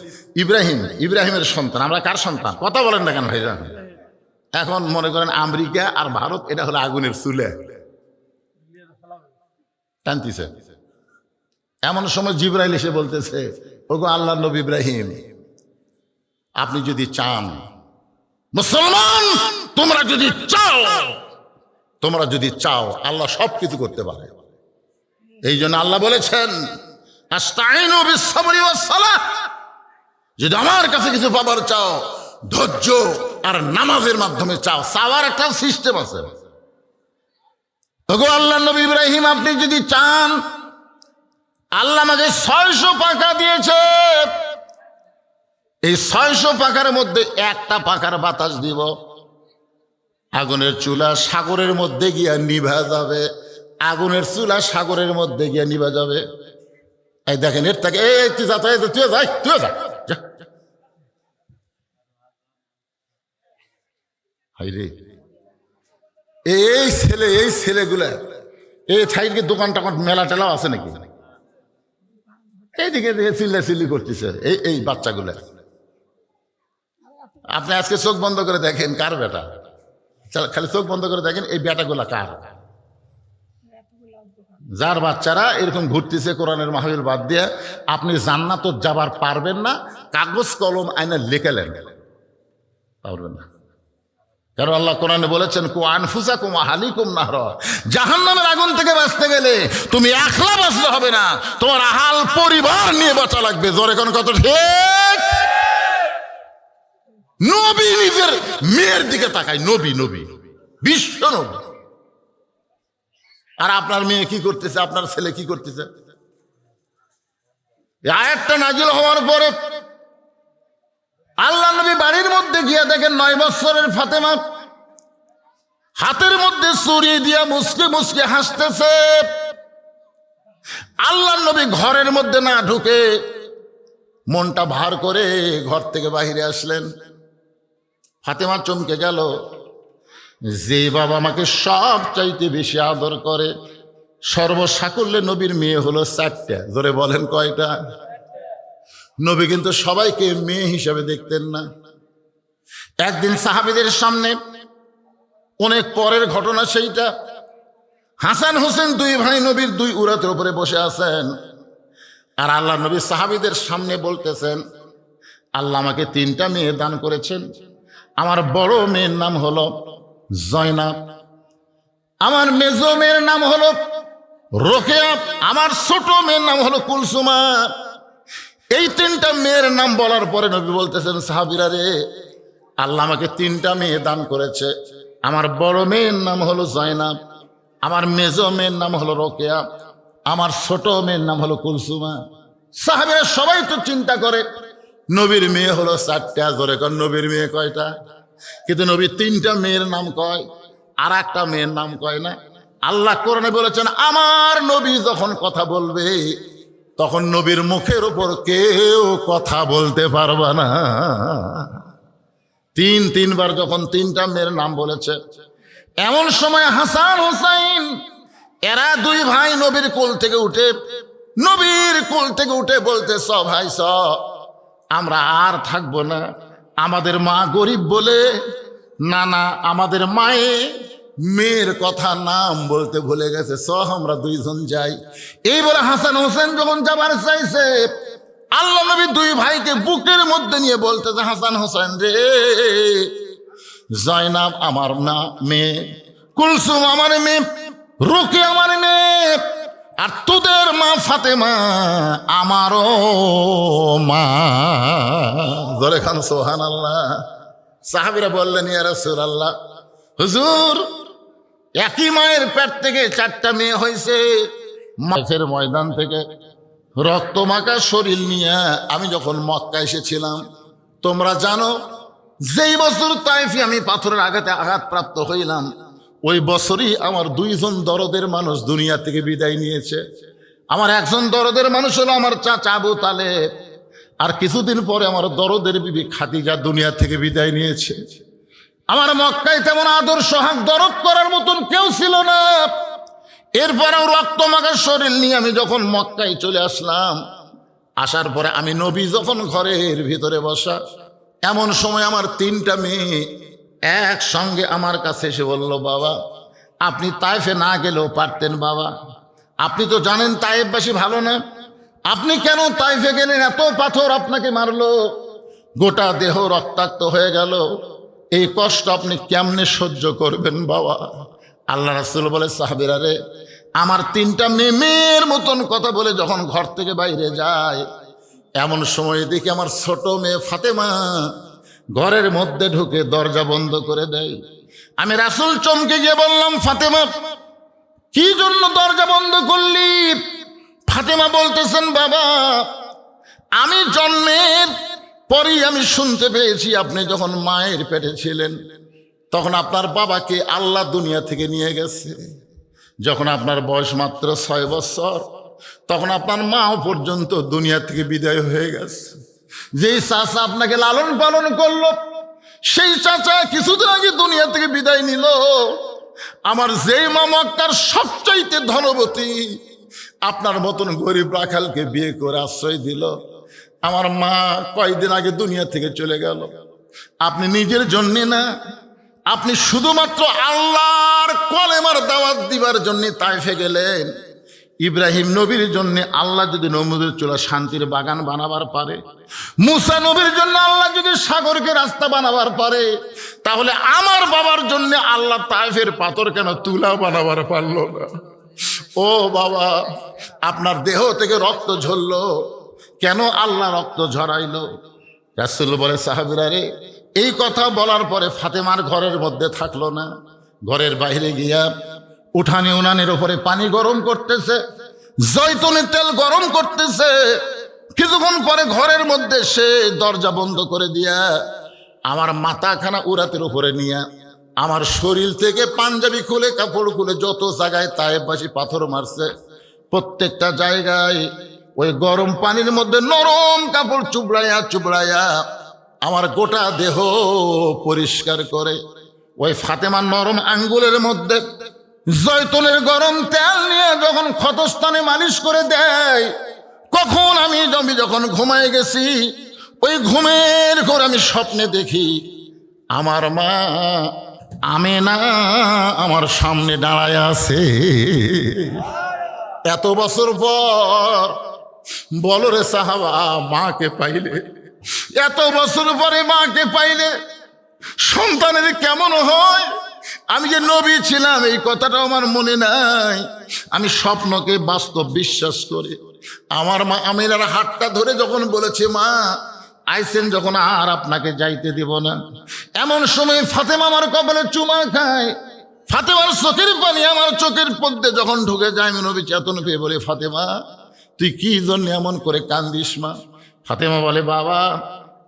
ইব্রাহিম, ইব্রাহিমের সন্তান। আমরা কার সন্তান? কথা বলেন না কেন ভাইজান? এখন মনে করেন আমেরিকা আর ভারত এটা হলো আগুনের চুলা, টানতেছে। এমন সময় জিবরাইল এসে বলতেছে, ওগো আল্লাহর নবী ইব্রাহিম, আপনি যদি চান, মুসলমান তোমরা যদি চাও, তোমরা যদি চাও, আল্লাহ সব কিছু করতে পারে। এই জন্য আল্লাহ বলেছেন আস্তাইনু বিস-সাবরি ওয়াস-সালাহ, যদি আমার কাছে কিছু পাবার চাও ধৈর্য আর নামাজের মাধ্যমে চাও। চাওয়ার একটা সিস্টেম আছে। ওগো আল্লাহর নবী ইব্রাহিম, আপনি যদি চান, আল্লাহ আমাকে 600 পাখা দিয়েছে, এই 600 পাখার মধ্যে একটা পাখার বাতাস দিব, আগুনের চুলা সাগরের মধ্যে গিয়া নিভা যাবে। আগুনের চুলা সাগরের মধ্যে গিয়া নিভা যাবে। এই দেখেন, এর থেকে তুই যা, তুই যাই, তুই যা। হাই রে, এই ছেলে, এই ছেলেগুলা, এই সাইডকে দোকান টোকান মেলা টেলাও আছে নাকি? এইদিকে চিল্লা চিল্লি করতেছে এই বাচ্চাগুলা। আপনি আজকে চোখ বন্ধ করে দেখেন কার বেটা, খালি চোখ বন্ধ করে দেখেন এই বেটাগুলা কার, যার বাচ্চারা এরকম ঘুরতেছে কোরআনের মাহফিল বাদ দিয়ে। আপনি জান্নাত যাবার পারবেন না, কাগজ কলম আইনা লেখালেন, পারবেন না। কারণ আল্লাহ কোরআনে বলেছেন কু আনফুসাকুম ওয়া আহলিকুম নাহরা, জাহান্নামের আগুন থেকে বাঁচতে গেলে তুমি একলা বাঁচলে হবে না, তোমার আহাল পরিবার নিয়ে বাঁচা লাগবে। জোরে কোন কত ঠিক? নবী নিজের মেয়ের দিকে তাকায়, নবী, নবী, বিশ্ব নবী। আর আপনার মেয়ে কি করতেছে, আপনার ছেলে কি করতেছে? আয়াতটা নাজিল হওয়ার পরে আল্লাহ নবী বাড়ির মধ্যে গিয়ে দেখেন 9 বছরের ফাতেমা হাতের মধ্যে ছুরি দিয়া মুসকে মুসকে হাসতেছে। আল্লাহ নবী ঘরের মধ্যে না ঢুকে মনটা ভার করে ঘর থেকে বাহিরে আসলেন। ফাতেমা চমকে গেল, যে বাবা আমাকে সব চাইতে বেশি আদর করে, সর্বসাকুল্যে নবীর মেয়ে হলো 4টা। জোরে বলেন কয়টা? নবী কিন্তু সবাইকে মেয়ে হিসাবে দেখতেন না। একদিন সাহাবীদের সামনে, অনেক পরের ঘটনা সেইটা, হাসান হোসেন 2 ভাই নবীর 2 উরাতের উপরে বসে আছেন, আর আল্লাহ নবী সাহাবীদের সামনে বলতেছেন, আল্লাহ আমাকে 3টা মেয়ে দান করেছেন। আমার বড় মেয়ের নাম হলো জয়নাব, আমার মেজো মেয়ের নাম হলো রোকেয়া, আমার ছোট মেয়ের নাম হলো কুলসুমা। এই 3টা মেয়ের নাম বলার পরে নবী বলতেছেন, সাহাবীরা রে, আল্লাহ আমাকে 3টা মেয়ে দান করেছে। আমার বড় মেয়ের নাম হলো জয়নাব, আমার মেজো মেয়ের নাম হলো রোকেয়া, আমার ছোট মেয়ের নাম হলো কুলসুমা। সাহাবীরা সবাই তো চিন্তা করে নবীর মেয়ে হলো 4টা। জোরে কর, নবীর মেয়ে কয়টা? কিন্তু নবী 3টা মেয়ের নাম কয়, আর একটা মেয়ের নাম কয় না। আল্লাহ কোরআনে বলেছেন, আমার নবী যখন কথা বলবে তখন নবীর মুখের উপর কেউ কথা বলতে পারবে না। 3বার যখন 3টা মেয়ের নাম বলেছে, এমন সময় হাসান হোসাইন এরা 2 ভাই নবীর কোল থেকে উঠে বলতেছ, ভাই স আমরা আর থাকবো না, আমাদের মা গরিব বলে না আমাদের মায়ে মেয়ের কথা নাম বলতে ভুলে গেছে, আমরা 2 জন যাই। এই বলে হাসান হোসেন যখন যাবার চাইছে, আল্লাহ নবী 2 ভাইকে বুকের মধ্যে নিয়ে বলতেছে, হাসান হোসেন রে, জয়নাব আমার মেয়ে, কুলসুম আমার মেয়ে, রুকি আমার মেয়ে, আর তোদের মা ফাতেমা আমারও মা। জোরে খান সুবহানাল্লাহ। সাহাবীরা বললেন, ইয়া রাসূলুল্লাহ, হুজুর একই মায়ের পেট থেকে 4টা মেয়ে হয়েছে। মাঠের ময়দান থেকে রক্তমাখা শরীর নিয়ে আমি যখন মক্কা এসেছিলাম, তোমরা জানো যেই বছর তাইফে আমি পাথরের আঘাতে আঘাতপ্রাপ্ত হইলাম, ওই বছরই আমার 2 জন দরদের মানুষ দুনিয়া থেকে বিদায় নিয়েছে। আমার একজন দরদের মানুষ হলো আমার চাচা আবু তালেব, আর কিছুদিন পরে আমার দরদের বিবি খাদিজা দুনিয়া থেকে বিদায় নিয়েছে। আমার মক্কায় তেমন আদর সোহাগ দরদ করার মতন কেউ ছিল না। এরপরেও রক্তমাখা শরীর নিয়ে আমি যখন মক্কায় চলে আসলাম, আসার পরে আমি নবী যখন ঘরের ভিতরে বসা, এমন সময় আমার 3টা মেয়ে একসঙ্গে আমার কাছে এসে বলল, বাবা আপনি তাইফে না গেলেও পারতেন, বাবা আপনি তো জানেন তাইফবাসী ভালো না, আপনি কেন তাইফে গেলেন? এত পাথর আপনাকে মারলো, গোটা দেহ রক্তাক্ত হয়ে গেল, এই কষ্ট আপনি কেমনে সহ্য করবেন বাবা? আল্লাহ রাসূল বলে, সাহাবীরা রে, আমার 3টা মেয়ের মতন কথা বলে যখন ঘর থেকে বাইরে যায়, এমন সময় দেখি আমার ছোট মেয়ে ফাতেমা ঘরের মধ্যে ঢুকে দরজা বন্ধ করে দেয়। আমি রাসূল চমকে গিয়ে বললাম, ফাতেমা কি জন্য দরজা বন্ধ করলি? ফাতেমা বলতেছেন, বাবা আমি জন্মের পরেই আমি শুনতে পেয়েছি আপনি যখন মায়ের পেটে ছিলেন তখন আপনার বাবাকে আল্লাহ দুনিয়া থেকে নিয়ে গেছে। যখন আপনার বয়স মাত্র 6 বছর, তখন আপনার মাও পর্যন্ত দুনিয়া থেকে বিদায় হয়ে গেছে। যেই চাচা আপনাকে লালন পালন করলো, সেই চাচা কিছুদিন আগে দুনিয়া থেকে বিদায় নিল। আমার যেই মা মক্কার সবচাইতে ধনবতী, আপনার মতন গরিব রাখালকে বিয়ে করে আশ্রয় দিল, আমার মা কয়েকদিন আগে দুনিয়া থেকে চলে গেল। আপনি নিজের জন্যে না, আপনি শুধুমাত্র আল্লাহর কলেমার দাওয়াত দিবার জন্য তাইফে গেলেন। ইব্রাহিম নবীর জন্য আল্লাহ যদি নমরুদের চুলা শান্তির বাগান বানাবার পারে, মুসা নবীর জন্য আল্লাহ যদি সাগরকে রাস্তা বানাবার পারে, তাহলে আমার বাবার জন্য আল্লাহ তাইফের পাথর কেন তুলা বানাবার পারলো না? ও বাবা, আপনার দেহ থেকে রক্ত ঝরলো কেন? আল্লাহ রক্ত ঝরাইলো। রাসূল বলে, সাহাবীরা রে, এই কথা বলার পরে ফাতেমার ঘরের মধ্যে থাকলো না, ঘরের বাইরে গিয়া উঠানে উনানের উপরে পানি গরম করতেছে, জয়তুনের তেল গরম করতেছে। কিছুক্ষণ পরে ঘরের মধ্যে সে দরজা বন্ধ করে দিয়া আমার মাথাখানা উরাতের উপরে নিয়ে আমার শরীর থেকে পাঞ্জাবি খুলে কাপড় খুলে যত জায়গায় তায়েফবাসী পাথর মারছে প্রত্যেকটা জায়গায় ওই গরম পানির মধ্যে নরম কাপড় চুবড়াইয়া চুবড়াইয়া আমার গোটা দেহ পরিষ্কার করে ওই ফাতেমার নরম আঙ্গুলের মধ্যে জয়তুনের গরম তেল নিয়ে যখন ক্ষতস্থানে মালিশ করে দেয়, কখন আমি যখন ঘুমায় গেছি, ওই ঘুমের ঘোর আমি স্বপ্নে দেখি আমার মা আমেনা আমার সামনে দাঁড়ায় আছে। এত বছর পর বলো রে সাহাবা, মাকে পাইলে, এত বছর পরে মাকে পাইলে সন্তানের কেমন হয়? আমি যে নবী ছিলাম এই কথাটা আমার মনে নাই। আমি স্বপ্নকে বাস্তব বিশ্বাস করি। আমার মা আমিনার হাতটা ধরে যখন বলেছে, মা আইসেন যখন আর আপনাকে যাইতে দিব না, এমন সময় ফাতেমা আমার কপালে চুমা খায়। ফাতেমার চোখের পানি আমার চোখের মধ্যে যখন ঢুকে যায়, আমি নবী চেতন পেয়ে বলে, ফাতেমা তুই কি জন্য এমন করে কান্দিস মা? ফাতেমা বলে, বাবা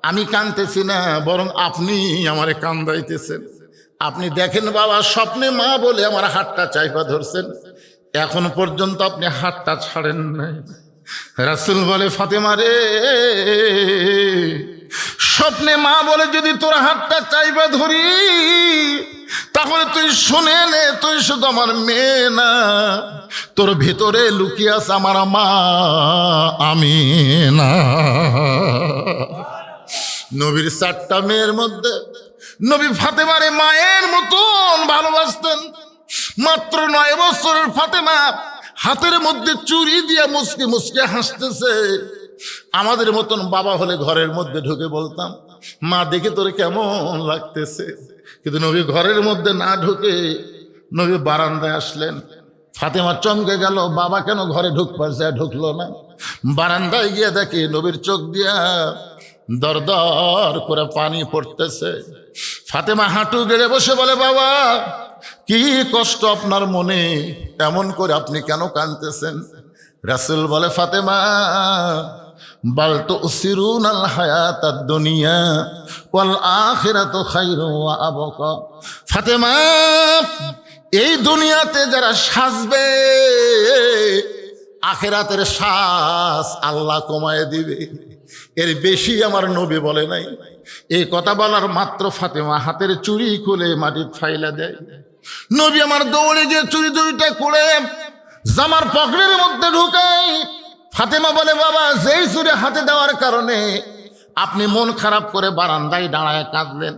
আমি কাঁদতেছি না, বরং আপনি আমারে কান্দাইতেছেন। আপনি দেখেন বাবা, স্বপ্নে মা বলে আমার হাতটা চাইপা ধরছেন, এখন পর্যন্ত আপনি হাতটা ছাড়েন নাই। রাসূল বলে, ফাতেমা রে, স্বপ্নে মা বলে যদি তোর হাতটা চাইপা ধরি, তাহলে তুই শুনে নে, তুই শুধু আমার মেয়ে না, তোর ভিতরে লুকিয়ে আছে আমার মা আমিনা। নবীর 4টা মেয়ের মধ্যে নবী ফাতেমারে মায়ের মতন ভালোবাসতেন। মাত্র 9 বছরের ফাতেমা হাতের মধ্যে চুরি দিয়ে মুসকে মুসকে হাসতেছে। আমাদের মতন বাবা হলে ঘরের মধ্যে ঢুকে বলতাম, মা দেখে তোরে কেমন লাগতেছে। কিন্তু নবী ঘরের মধ্যে না ঢুকে নবী বারান্দায় আসলেন। ফাতেমা চমকে গেল, বাবা কেন ঘরে ঢুকপারছে, ঢুকলো না। বারান্দায় গিয়ে দেখে নবীর চোখ দিয়া দর দর করে পানি পড়তেছে। ফাতেমা হাঁটু গেড়ে বসে বলে, বাবা কি কষ্ট আপনার মনে, এমন করে আপনি কেন কাঁদতেছেন? রাসূল বলে, ফাতেমা বাল তুসিরুনাল হায়াতাদ দুনিয়া ওয়াল আখিরাতু খায়রুন ওয়া আবকা। ফাতেমা এই দুনিয়াতে যারা সাজবে, আখিরাতের শ্বাস আল্লাহ কমায় দিবে। এর বেশি আমার নবী বলে নাই। এই কথা বলার মাত্র ফাতেমা হাতের চুড়ি খুলে মাটি ফাইলা দেয়। নবী আমার দৌড়ে গিয়ে চুড়ি 2টা খুলে জামার পকেটের মধ্যে ঢুকাই। ফাতেমা বলে, বাবা যেই চুড়ি হাতে দেওয়ার কারণে আপনি মন খারাপ করে বারান্দায় দাঁড়ায় কাঁদলেন,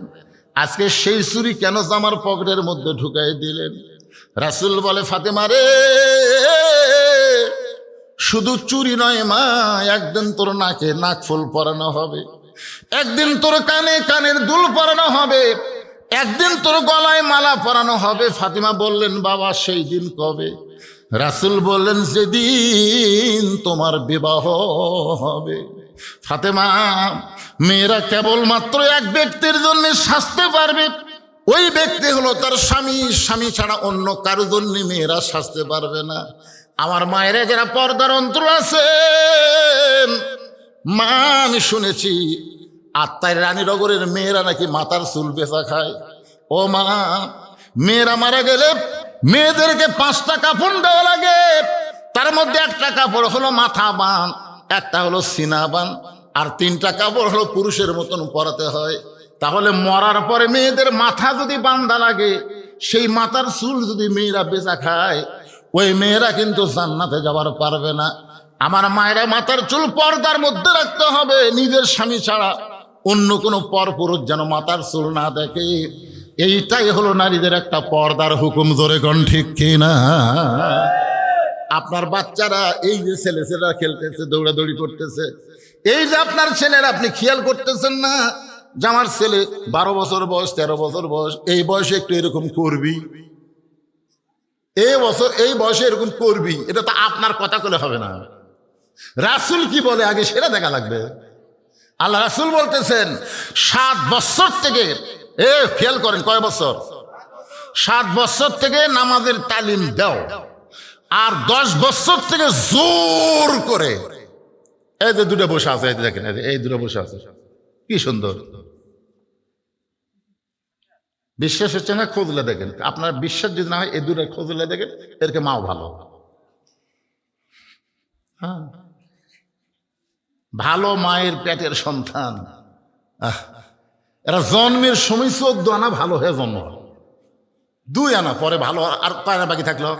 আজকে সেই চুড়ি কেন জামার পকেটের মধ্যে ঢুকাই দিলেন? রাসূল বলে, ফাতেমা রে, শুধু চুরি নয় মা, একদিন তোর নাকে নাকফুল পরানো হবে, একদিন তোর কানে কানের দুল পরানো হবে, একদিন তোর গলায় মালা পরানো হবে। ফাতেমা বললেন, বাবা সেই দিন কবে? রাসূল বললেন, যেদিন তোমার বিবাহ হবে। ফাতেমা, মেয়েরা কেবলমাত্র এক ব্যক্তির জন্য সাজতে পারবে, ওই ব্যক্তি হলো তার স্বামী। স্বামী ছাড়া অন্য কারো জন্য মেয়েরা সাজতে পারবে না। আমার মায়েরা যারা পর্দার অন্তর আছেন, মা আমি শুনেছি আত্মায় রানীনগরের মেয়েরা নাকি মাথার চুল বেচা খায়। ও মা, মেয়েরা মারা গেলে মেয়েদেরকে 5টা কাফন দেওয়া লাগে। তার মধ্যে একটা কাপড় হলো মাথা বান, একটা হলো সিনা বান, আর 3টা কাপড় হলো পুরুষের মতন পরাতে হয়। তাহলে মরার পরে মেয়েদের মাথা যদি বান্ধা লাগে, সেই মাথার চুল যদি মেয়েরা বেচা খায়, ওই মেয়েরা কিন্তু জান্নাতে যাবার পারবে না। আমার মায়েরা মাথার চুল পর্দার মধ্যে রাখতে হবে, নিজের স্বামী ছাড়া অন্য কোনো পরপুরুষ যেন মাথার চুল না দেখে। এইটাই হলো নারীদের একটা পর্দার হুকুম। জোরে কোন ঠিক কিনা? আপনার বাচ্চারা এই যে ছেলেরা খেলতেছে, দৌড়াদৌড়ি করতেছে, এই যে আপনার ছেলেরা, আপনি খেয়াল করতেছেন না যে আমার ছেলে 12 বছর বয়স, 13 বছর বয়স, এই বয়সে একটু এরকম করবি, এই বয়সে এরকম করবি, এটা তো আপনার কথা বলে হবে না। রাসূল কি বলে আগে সেটা দেখা লাগবে। আল্লাহ রাসূল বলতেছেন 7 বছর থেকে, খেয়াল করেন কয় বছর, 7 বছর থেকে নামাজের তালিম দাও, আর 10 বছর থেকে জোর করে, এই যে 2টা বসে আছে, এই দেখেন, এই 2টা বসে আছে, কি সুন্দর। বিশ্বাস হচ্ছে না? খোঁজলে দেখেন। আপনার বিশ্বাস যদি না হয়, এই 2টা খোঁজলে দেখেন, এরকে মাও ভালো। হ্যাঁ, ভালো মায়ের পেটের সন্তান, এরা জন্মের সময় 14 আনা ভালো হয়ে জন্ম হয়, 2 আনা পরে ভালো, আর কয় আনা বাকি থাকলো?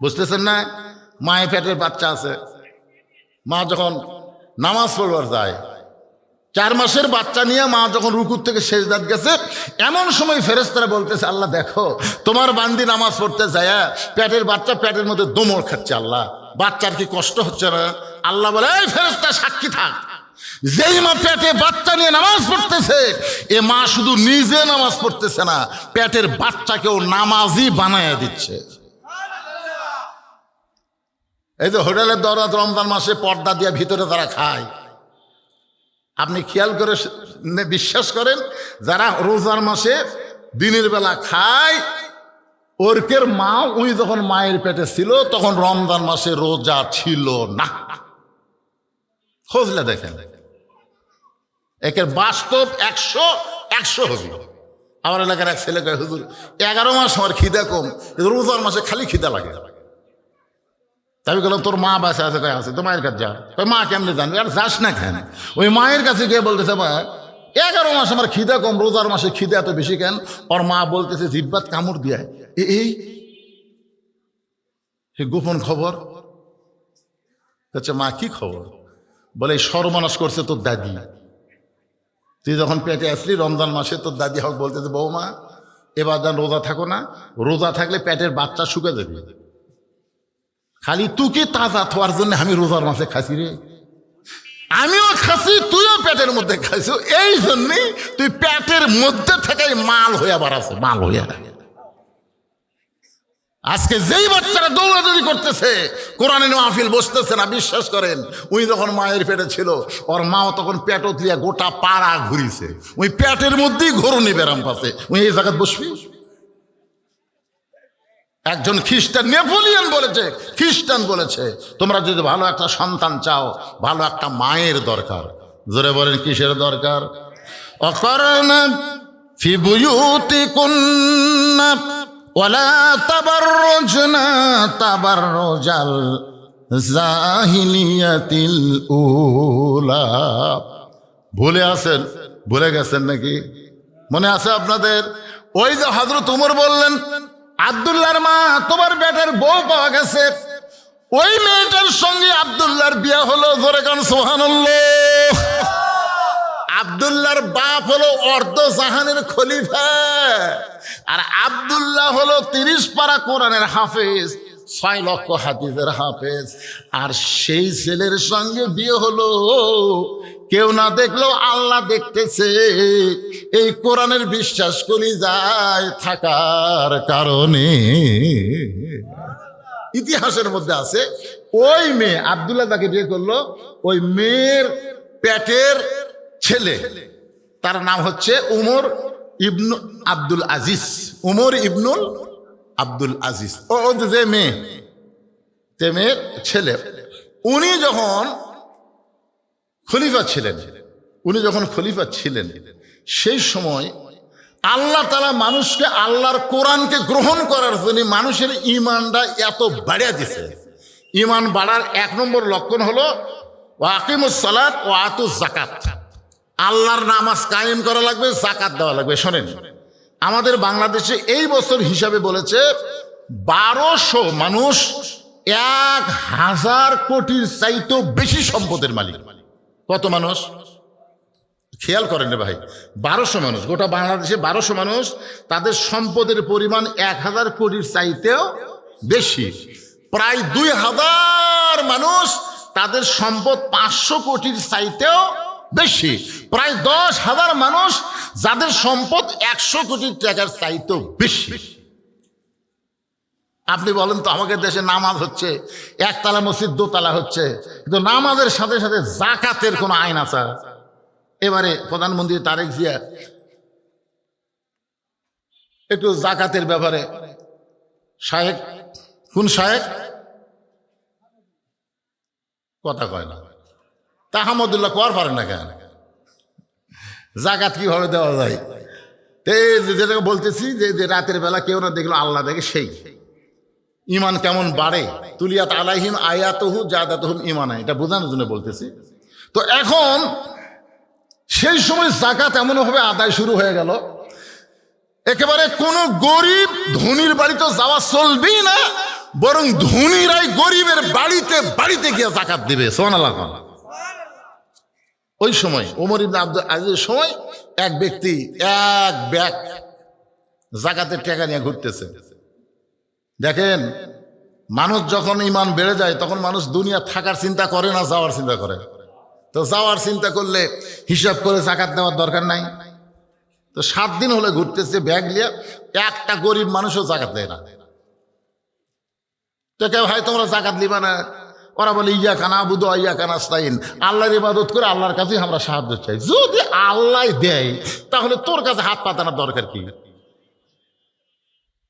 বুঝতেছেন না? মায়ের পেটের বাচ্চা আছে, মা যখন নামাজ পড়বার যায়, 4 মাসের বাচ্চা নিয়ে মা যখন রুকুর থেকে সেজদাত গেছে, এমন সময় ফেরেশতারা বলতেছে, আল্লাহ দেখো তোমার বান্দি নামাজ পড়তে যায় পেটের বাচ্চা পেটের মধ্যে দোমড় খাচ্ছে, আল্লাহ বাচ্চার কি কষ্ট হচ্ছে না? আল্লাহ বলে, এই ফেরেশতা সাক্ষী থাক, যেই মা পেটে বাচ্চা নিয়ে নামাজ পড়তেছে, এ মা শুধু নিজে নামাজ পড়তেছে না, পেটের বাচ্চাকেও নামাজি বানায় দিচ্ছে। এই যে হোটেলের দরজা রমজান মাসে পর্দা দিয়ে ভিতরে তারা খায়, আপনি খেয়াল করে বিশ্বাস করেন, যারা রোজার মাসে দিনের বেলা খায়, ওরকের মা উনি যখন মায়ের পেটে ছিল তখন রমজান মাসে রোজা ছিল না। খোঁজলে দেখেন, একের বাস্তব 100 হবে। আমার এলাকার এক ছেলে কয়, হুজুর 11 মাস আমার খিদা কম, রোজার মাসে খালি খিদা লাগে। তাই বললাম, তোর মা বাসা আছে? কয় আছে। তো মায়ের কাছে যা। ওই মা কেমনে জানবে? আর যাস না কেন? ওই মায়ের কাছে গিয়ে বলতেছে, মা 11 মাস আমার খিদা কম, রোজার মাসে খিদা এত বেশি কেন? ওর মা বলতেছে, জিব্বাত কামড় দিয়ে এই গোপন খবর। মা কি খবর? বলে, সর্বনাশ করছে তোর দাদি। তুই যখন পেটে আসলি রমজান মাসে, তোর দাদি হক বলতেছে, বৌমা এবার যেন রোজা থাকো না, রোজা থাকলে পেটের বাচ্চা শুকে যাবে, খালি তুকে তাজা থাকার জন্য আমি রোজার মাসে খাসি রে, আমিও খাসি তুইও পেটের মধ্যে খাইছো, এই জন্যই তুই পেটের মধ্যে থেকে মাল হইয়া বাড়াছে, মাল হইয়া। আজকে যেই বাচ্চারা দৌড়াদৌড়ি করতেছে, কোরআনের মাহফিল বসতেছে না, বিশ্বাস করেন উনি যখন মায়ের পেটে ছিল, ওর মাও তখন পেট তুলিয়া গোটা পাড়া ঘুরিছে, ওই পেটের মধ্যেই ঘোরনি বেরাম পাচ্ছে, উনি এই জায়গায় বসবি। একজন খ্রিস্টান, নেপোলিয়ন বলেছে, খ্রিস্টান বলেছে, তোমরা যদি ভালো একটা সন্তান চাও, ভালো একটা মায়ের দরকার। জোরে বলেন, কিসের দরকার? অকরনা ফি বুয়ুতিকুন্না ওয়ালা তাবাররুজনা তাবাররুজাল জাহিলিয়াতিল উলা। ভুলে গেছেন নাকি? মনে আছে আপনাদের? ওই যে হযরত ওমর বললেন, আব্দুল্লাহর মা, তোমার বেটার বউ পাওয়া গেছে। ওই মেয়েটার সঙ্গে আব্দুল্লাহর বিয়ে হলো। জোরে কান সুবহানাল্লাহ। আব্দুল্লাহর বাপ হলো অর্ধ জাহানের খলিফা, আর আব্দুল্লাহ হলো 30 পারা কোরআনের হাফেজ, 6 লক্ষ হাদিসের হাফেজ। আর সেই ছেলের সঙ্গে বিয়ে হলো, কেউ না দেখলেও আল্লাহ দেখতেছে। এই কোরআনের বিশ্বাস করি যায় থাকার কারণে। ইতিহাসের মধ্যে আছে, ওই মেয়ে আব্দুল্লাহ তাকে বিয়ে করলো, ওই মেয়ের পেটের ছেলে, তার নাম হচ্ছে উমর ইবনু আব্দুল আজিজ। উমর ইবনুল আব্দুল আজিজ, ও যে মেয়ের ছেলে। উনি যখন খলিফা ছিলেন, সেই সময় আল্লাহ তাআলা মানুষকে আল্লাহর কোরআনকে গ্রহণ করার জন্য মানুষের ঈমানটা এত বাড়িয়ে দিয়েছে। ঈমান বাড়ার 1 নম্বর লক্ষণ হলো ওয়াকিমুস সালাত ওয়া আতুজ যাকাত। আল্লাহর নামাজ কায়েম করা লাগবে, যাকাত দেওয়া লাগবে। শোনেন, আমাদের বাংলাদেশে এই বছর হিসাবে বলেছে 1200 মানুষ 1000 কোটির চাইতেও বেশি সম্পদের মালিক। কত মানুষ? খেয়াল করেন রে ভাই, 1200 মানুষ, গোটা বাংলাদেশে 1200 মানুষ, তাদের সম্পদের পরিমাণ 1000 কোটির চাইতেও বেশি। প্রায় 2000 মানুষ, তাদের সম্পদ 500 কোটির চাইতেও বেশি। প্রায় 10,000 মানুষ, যাদের সম্পদ 100 কোটি টাকার চাইতেও বেশি। আপনি বলেন তো, আমাদের দেশে নামাজ হচ্ছে, একতলা মসজিদ 2 তলা হচ্ছে, কিন্তু নামাজের সাথে সাথে যাকাতের কোনো আইন আছে? এবারে প্রধানমন্ত্রী তারেক জিয়া একটু যাকাতের ব্যাপারে, শায়েক, কোন শায়েক কথা কয় না, তাহমদুল্লাহ কর পারে না কেন? যাকাত কিভাবে দেওয়া যায়? যেটাকে বলতেছি, যে রাতের বেলা কেউ না দেখলো আল্লাহ দেখে, সেই ইমান কেমন বাড়ে, তুলিয়াত আলাইহিম আয়াতুহু জাদাতুহুম ঈমানা, এটা বোঝানোর জন্য বলতেছি। তো এখন সেই সময় যাকাত এমনভাবে আদায় শুরু হয়ে গেল, একেবারে কোনো গরিব ধনীর বাড়িতে যাওয়া চলবেই না, বরং ধনীরাই গরিবের বাড়িতে বাড়িতে গিয়ে যাকাত দিবে। সুবহানাল্লাহ। ওই সময় ওমর ইবনে আব্দুল আজিজের সময় এক ব্যক্তি এক ব্যাগ যাকাতের টাকা নিয়ে ঘুরতেছে। দেখেন, মানুষ যখন ঈমান বেড়ে যায় তখন মানুষ দুনিয়া থাকার চিন্তা করে না, যাওয়ার চিন্তা করে। তো যাওয়ার চিন্তা করলে হিসাব করে যাকাত দেওয়ার দরকার নাই। তো 7 দিন হলে ঘুরতেছে ব্যাগ নিয়ে, একটা গরিব মানুষও যাকাত দেয় না। তো কেউ ভাই তোমরা যাকাত দিবা না? ওরা বলে ইয়াকা নাবুদু ওয়া ইয়াকা নাস্তাইন, আল্লাহর ইবাদত করে আল্লাহর কাছেই আমরা সাহায্য চাই। যদি আল্লাহ দেয় তাহলে তোর কাছে হাত পাতানোর দরকার কি?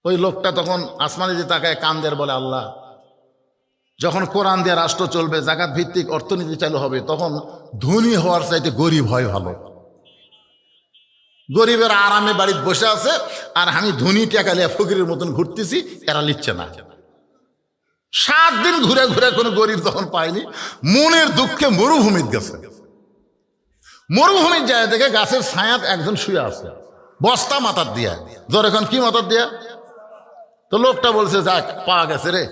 ওই লোকটা তখন আসমানে যে তাকায় কান্দের, বলে আল্লাহ, যখন কোরআন দিয়ে রাষ্ট্র চলবে, যাকাত ভিত্তিক অর্থনীতি চালু হবে, তখন ধনী হওয়ার চাইতে গরিব হয় ভালো। গরিবের আরামে বাড়িতে বসে আছে, আর আমি ধনী টাকা লিয়া ফকিরের মতন ঘুরতেছি, এরা লিখছে না। 7 দিন ঘুরে ঘুরে কোনো গরিব তখন পায়নি, মনের দুঃখে মরুভূমির গেছে। মরুভূমির যায় দেখে গাছের ছায়াত একজন শুয়ে আছে, বস্তা মাথার দিয়া। ধর এখন কি মাথার দিয়া? তো লোকটা বলছে যাক পাওয়া গেছে রে,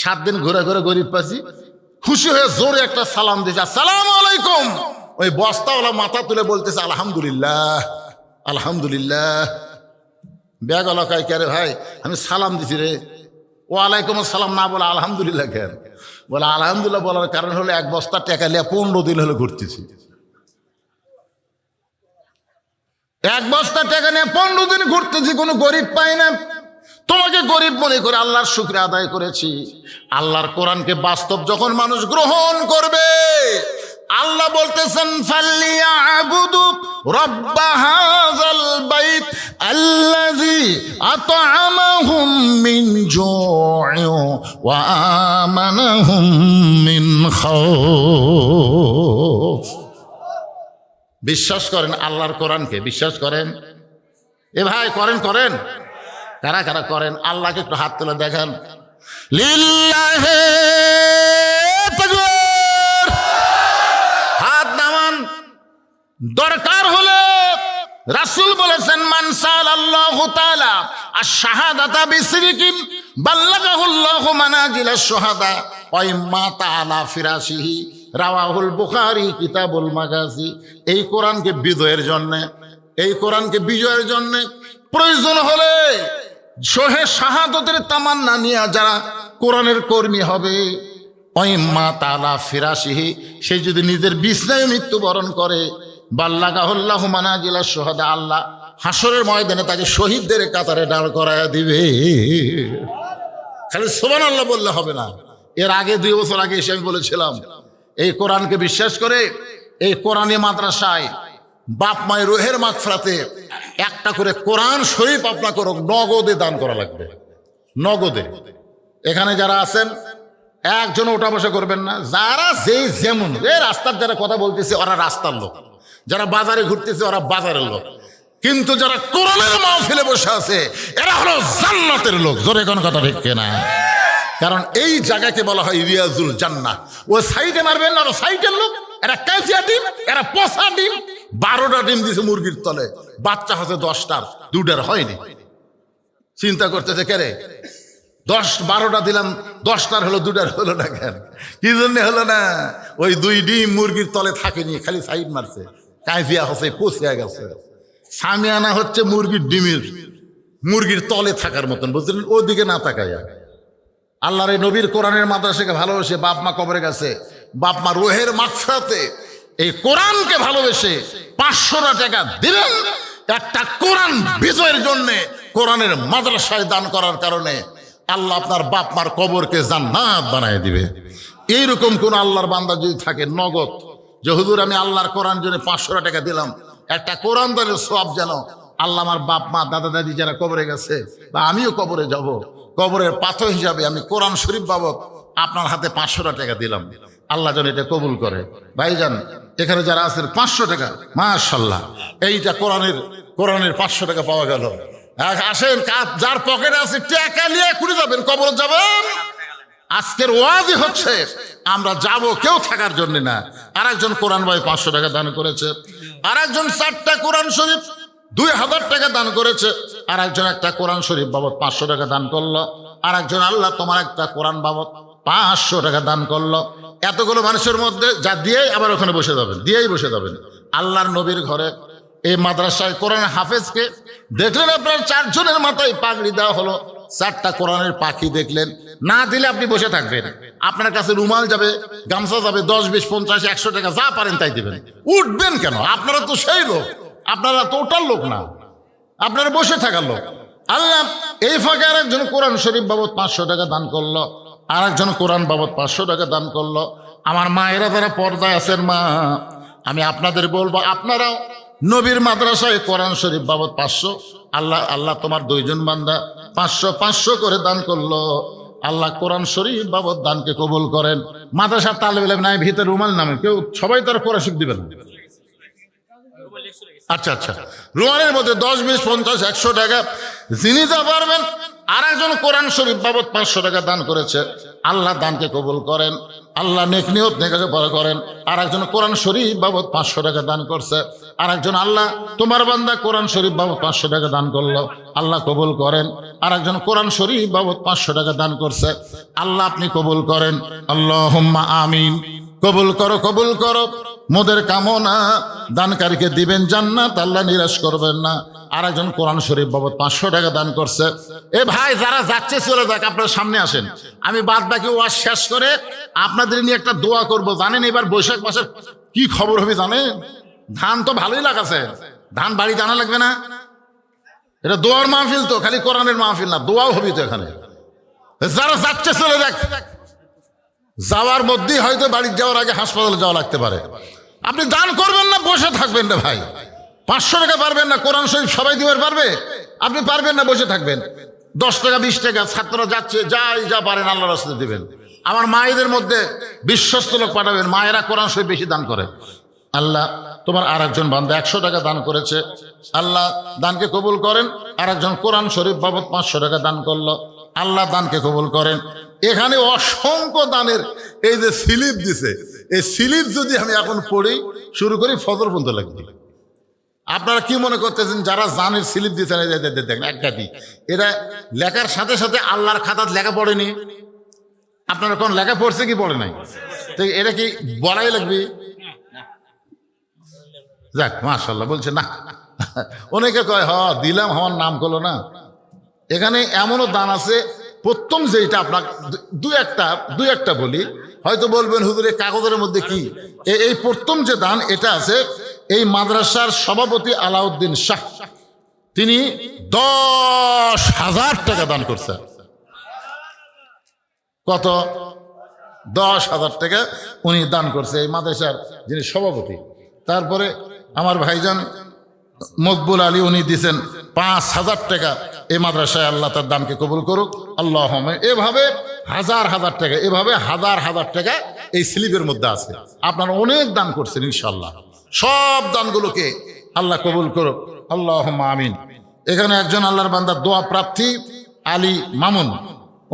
7 দিন ঘুরে ঘুরে গরিব পাচ্ছি। খুশি হয়ে জোরে একটা সালাম দিয়েছে, আসসালামু আলাইকুম। ওই বস্তাওয়ালা মাথা তুলে বলতেছে আলহামদুলিল্লাহ আলহামদুলিল্লাহ। ব্যাগওয়ালা কয় কে রে ভাই, আমি সালাম দিছি রে। ওয়ালাইকুম আসসালাম না বলে আলহামদুলিল্লাহ কেন? বলে আলহামদুলিল্লাহ বলার কারণ হলো 1 বস্তা টাকা লিয়া 15 দিন হলে ঘুরতেছি। 1 বস্তা টাকা নিয়ে 15 দিন ঘুরতেছি, কোনো গরিব পাই না। তোমাকে গরিব মনে করে আল্লাহর শুকর আদায় করেছি। আল্লাহর কোরআনকে বাস্তব যখন মানুষ গ্রহণ করবে, আল্লাহ বলতেছেন ফাল্লিয়াবুদু রাব্ব হাযাল বাইত আল্লাযী আত'আমাহুম মিন জু'ইন ওয়া আমানাহুম মিন খাউফ। বিশ্বাস করেন আল্লাহর কোরআনকে? বিশ্বাস করেন? এ ভাই করেন করেন, কারা কারা করেন? আল্লাহকে একটু হাত তুলে দেখেন। লিল্লাহি তাকবীর, হাত নামান। দরকার হলে রাসূল বলেছেন মান সাল্লাল্লাহু তাআলা আশ-শাহাদাতা বিসিরকিন বাল্লাগাহুল্লাহু মানাজিলাশ শুহাদা ওয়া ইম্মা তাআলা ফিরাশিহি, রাওয়াহুল বুখারী কিতাবুল মাগাজি। এই কোরআনকে বিজয়ের জন্য, এই কোরআনকে বিজয়ের জন্য প্রয়োজন হলে শাহাদতের তামান্না নিয়ে যারা কোরআনের কর্মী হবে, ওয়াইম্মা তাআলা ফিরাশিহি, সে যদি নিজের বিছনায় মৃত্যুবরণ করে, বাল্লাগাহুল্লাহু মানাজিলাশ শুহাদা, আল্লাহ হাসরের ময়দানে তাকে শহীদদের কাতারে দাঁড় করায় দিবে। খালি সুবহানাল্লাহ বললে হবে না। এর আগে 2 বছর আগে এসে আমি বলেছিলাম, এই কোরআনকে বিশ্বাস করে এই কোরআনী মাদ্রাসায় বাপ মায়ের রুহের মাগফিরাতে একটা করে কোরআন শরীফ আপনাকে নগদে দান করা লাগবে, নগদে। এখানে যারা আছেন একজন ওঠা বসা করবেন না। যারা যেই যেমন, এই রাস্তার যারা কথা বলতেছে ওরা রাস্তার লোক, যারা বাজারে ঘুরতেছে ওরা বাজারের লোক, কিন্তু যারা কোরআনের মাহফিলে বসে আছে এরা হলো জান্নাতের লোক। জোরে কোন কথা ঠিক কিনা? কারণ এই জায়গাকে বলা হয় রিয়াজুল জান্নাহ। ও সাইডে মারবেন না, ওরা সাইডের লোক, এরা কাঁচিয়া ডিম, এরা পচা ডিম। 12টা ডিম দিছে মুরগির তলে, বাচ্চা হচ্ছে 10টার, 2টার হয়নি। চিন্তা করতেছে কে রে, 12টা দিলাম, 10টার হলো, 2টার হলো না কেন? কি জন্য হলো না? ওই 2 ডিম মুরগির তলে থাকেনি, খালি সাইড মারছে, কাঁচিয়া হচ্ছে, পচিয়া গেছে। সামিয়ানা হচ্ছে মুরগির ডিমের, মুরগির তলে থাকার মতন, বুঝলেন? ওদিকে না তাকাইয়া আল্লাহর এই নবীর কোরআনের মাদ্রাসাকে ভালোবেসে বাপ মা কবরে গেছে, বাপ মা রুহের মাগফিরাতে এই কোরআনকে ভালোবেসে 500 টাকা দিলেন একটা কোরআন বিজয়ের জন্য। কোরআনের মাদ্রাসায় দান করার কারণে আল্লাহ আপনার বাপ মার কবরকে জান্নাত বানায় দিবে। এইরকম কোন আল্লাহর বান্দা যদি থাকে নগদ, যে হুজুর আমি আল্লাহর কোরআন জন্য 500 টাকা দিলাম, একটা কোরআন দানের সওয়াব যেন আল্লাহ আমার বাপ মা দাদা দাদি যারা কবরে গেছে, বা আমিও কবরে যাব, কবরের পাথর হিসাবে আমি কোরআন শরীফ বাবদ আপনার হাতে 500 টাকা দিলাম, আল্লাহ যেন এটা কবুল করে। ভাইজান এখানে যারা আছেন 500 টাকা, মাশাআল্লাহ, এইটা কোরআনের 500 টাকা পাওয়া গেল। আসেন, যার পকেটে আছে টাকা নিয়ে কুড়ি যাবেন, কবর যাবেন। আজকের ওয়াজই হচ্ছে আমরা যাব কেউ থাকার জন্য না। আর একজন কোরআন ভাই 500 টাকা দান করেছে, আর একজন 4টা কোরআন শরীফ 2000 টাকা দান করেছে, আর একজন একটা কোরআন শরীফ বাবদ 500 টাকা দান করলো, আর একজন আল্লাহ তোমার একটা কোরআন বাবদ 500 টাকা দান করলো। এতগুলো মানুষের মধ্যে যা দিয়েই আবার ওখানে বসে যাবেন, দিয়েই বসে যাবেন। আল্লাহর নবীর ঘরে এই মাদ্রাসায় কোরআন হাফেজকে দেখলেন, আপনার 4 জনের মাথায় পাগড়ি দেওয়া হলো, 4টা কোরআনের পাখি দেখলেন। না দিলে আপনি বসে থাকবেন, আপনার কাছে রুমাল যাবে, গামছা যাবে, 10, 20, 50, 100 টাকা যা পারেন তাই দিবেন। উঠবেন কেন? আপনারা তো সেই লোক, আপনারা তো ওটার লোক না, আপনারা বসে থাকার লোক। আল্লাহ এই ফাঁকে আর একজন কোরআন শরীফ বাবদ 500 টাকা দান করলো, আর একজন কোরআন বাবদ 500 টাকা দান করলো। আমার মায়েরা যারা পর্দায় আছেন, মা আমি আপনাদের বলবো, আপনারাও নবীর মাদ্রাসায় কোরআন শরীফ বাবদ 500, আল্লাহ তোমার 2 জন বান্দা 500 করে দান করলো। আল্লাহ কোরআন শরীফ বাবদ দানকে কবুল করেন। মাদ্রাসার তালেব ইলম নাই, ভিতরে রুমাল নামে কেউ, সবাই তার কোরআন শরীফ দিবেন। আচ্ছা, রুমালের মধ্যে 10, 20, 50, 100 টাকা যিনি যা পারবেন। আর একজন কোরআন শরীফ বাবদ 500 টাকা দান করেছে, আল্লাহ দানকে কবুল করেন, আল্লাহ নেক নিয়ত নেকাজে পরে করেন। আর একজন কোরআন শরীফ বাবদ 500 টাকা দান করছে, আর একজন আল্লাহ তোমার বান্দা কোরআন শরীফ বাবদ 500 টাকা দান করলো, আল্লাহ কবুল করেন। আর একজন কোরআন শরীফ বাবদ 500 টাকা দান করছে, আল্লাহ আপনি কবুল করেন। আল্লাহুম্মা আমিন। কবুল করো, কবুল করো। মোদের কামনা দানকারীকে দিবেন জান্নাত, আল্লাহ নিরাশ করবেন না। আর একজন কোরআন শরীফ বাবদ 500 টাকা দান করছে। এ ভাই, যারা যাচ্ছে চলে যাক, আপনারা সামনে আসেন। আমি বাদ বাকি ওয়াজ শেষ করে আপনাদের নিয়ে একটা দোয়া করব। জানেন এবার বৈশাখ মাসের কি খবর হবে জানেন? ধান তো ভালোই লাগাছে, ধান বাড়ি জানা লাগবে না। এটা দোয়ার মাহফিল, তো খালি কোরআনের মাহফিল না, দোয়াও হবি তো এখানে। যারা যাচ্ছে চলে যাক, যাওয়ার মধ্যেই হয়তো বাড়ি যাওয়ার আগে হাসপাতালে যাওয়া লাগতে পারে। আপনি দান করবেন না, বসে থাকবেন না ভাই। 500 টাকা পারবেন না, কোরআন শরীফ সবাই দিবার পারবে? আপনি পারবেন না, বসে থাকবেন। 10 টাকা 20 টাকা ছাত্ররা যাচ্ছে, যাই যা পারেন আল্লাহর রাস্তায় দিবেন। আমার মায়েদের মধ্যে বিশ্বস্ত লোক পাঠাবেন, মায়েরা কোরআন শরীফ বেশি দান করে। আল্লাহ তোমার আর একজন বান্দা 100 টাকা দান করেছে, আল্লাহ দানকে কবুল করেন। আর একজন কোরআন শরীফ বাবদ 500 টাকা দান করলো, আল্লাহ দানকে কবুল করেন। এখানে অসংখ্য দানের এই যে স্লিপ দিছে, এই স্লিপ যদি আমি এখন পড়ি শুরু করি ফজর পর্যন্ত লাগবে। আপনারা কি মনে করতেছেন যারা জানের স্লিপ দিচ্ছেন? দেখেন একটা দিই, এরা লেখার সাথে সাথে আল্লাহর খাতাত লেখা পড়েনি। আপনারা কোন লেখা পড়ছে কি পড়ে নাই? তো এটা কি বলাই লাগবে? যাক, মাশাআল্লাহ বলছে না। অনেকে কয় দিলাম, আমার নাম করলো না। এখানে এমনও দান আছে, প্রথম যেটা আপনার দুই একটা বলি, হয়তো বলবেন হুজুর এই কাগজের মধ্যে কি? এই প্রথম যে দান এটা আছে, এই মাদ্রাসার সভাপতি আলাউদ্দিন শাহ, তিনি 10,000 টাকা দান করছেন। কত? 10,000 টাকা উনি দান করছে, এই মাদ্রাসার যিনি সভাপতি। তারপরে আমার ভাইজান মকবুল আলী, উনি দিয়েছেন 5,000 টাকা এই মাদ্রাসায়। আল্লাহ তার দানকে কবুল করুক, আল্লাহ। এভাবে হাজার হাজার টাকা, এভাবে হাজার হাজার টাকা এই স্লিপের মধ্যে আছে। আপনারা অনেক দান করছেন, ইনশাল্লাহ সব দানগুলোকে আল্লাহ কবুল করুক, আল্লাহ আমিন। এখানে একজন আল্লাহর বান্দা দোয়া প্রার্থী আলী মামুন,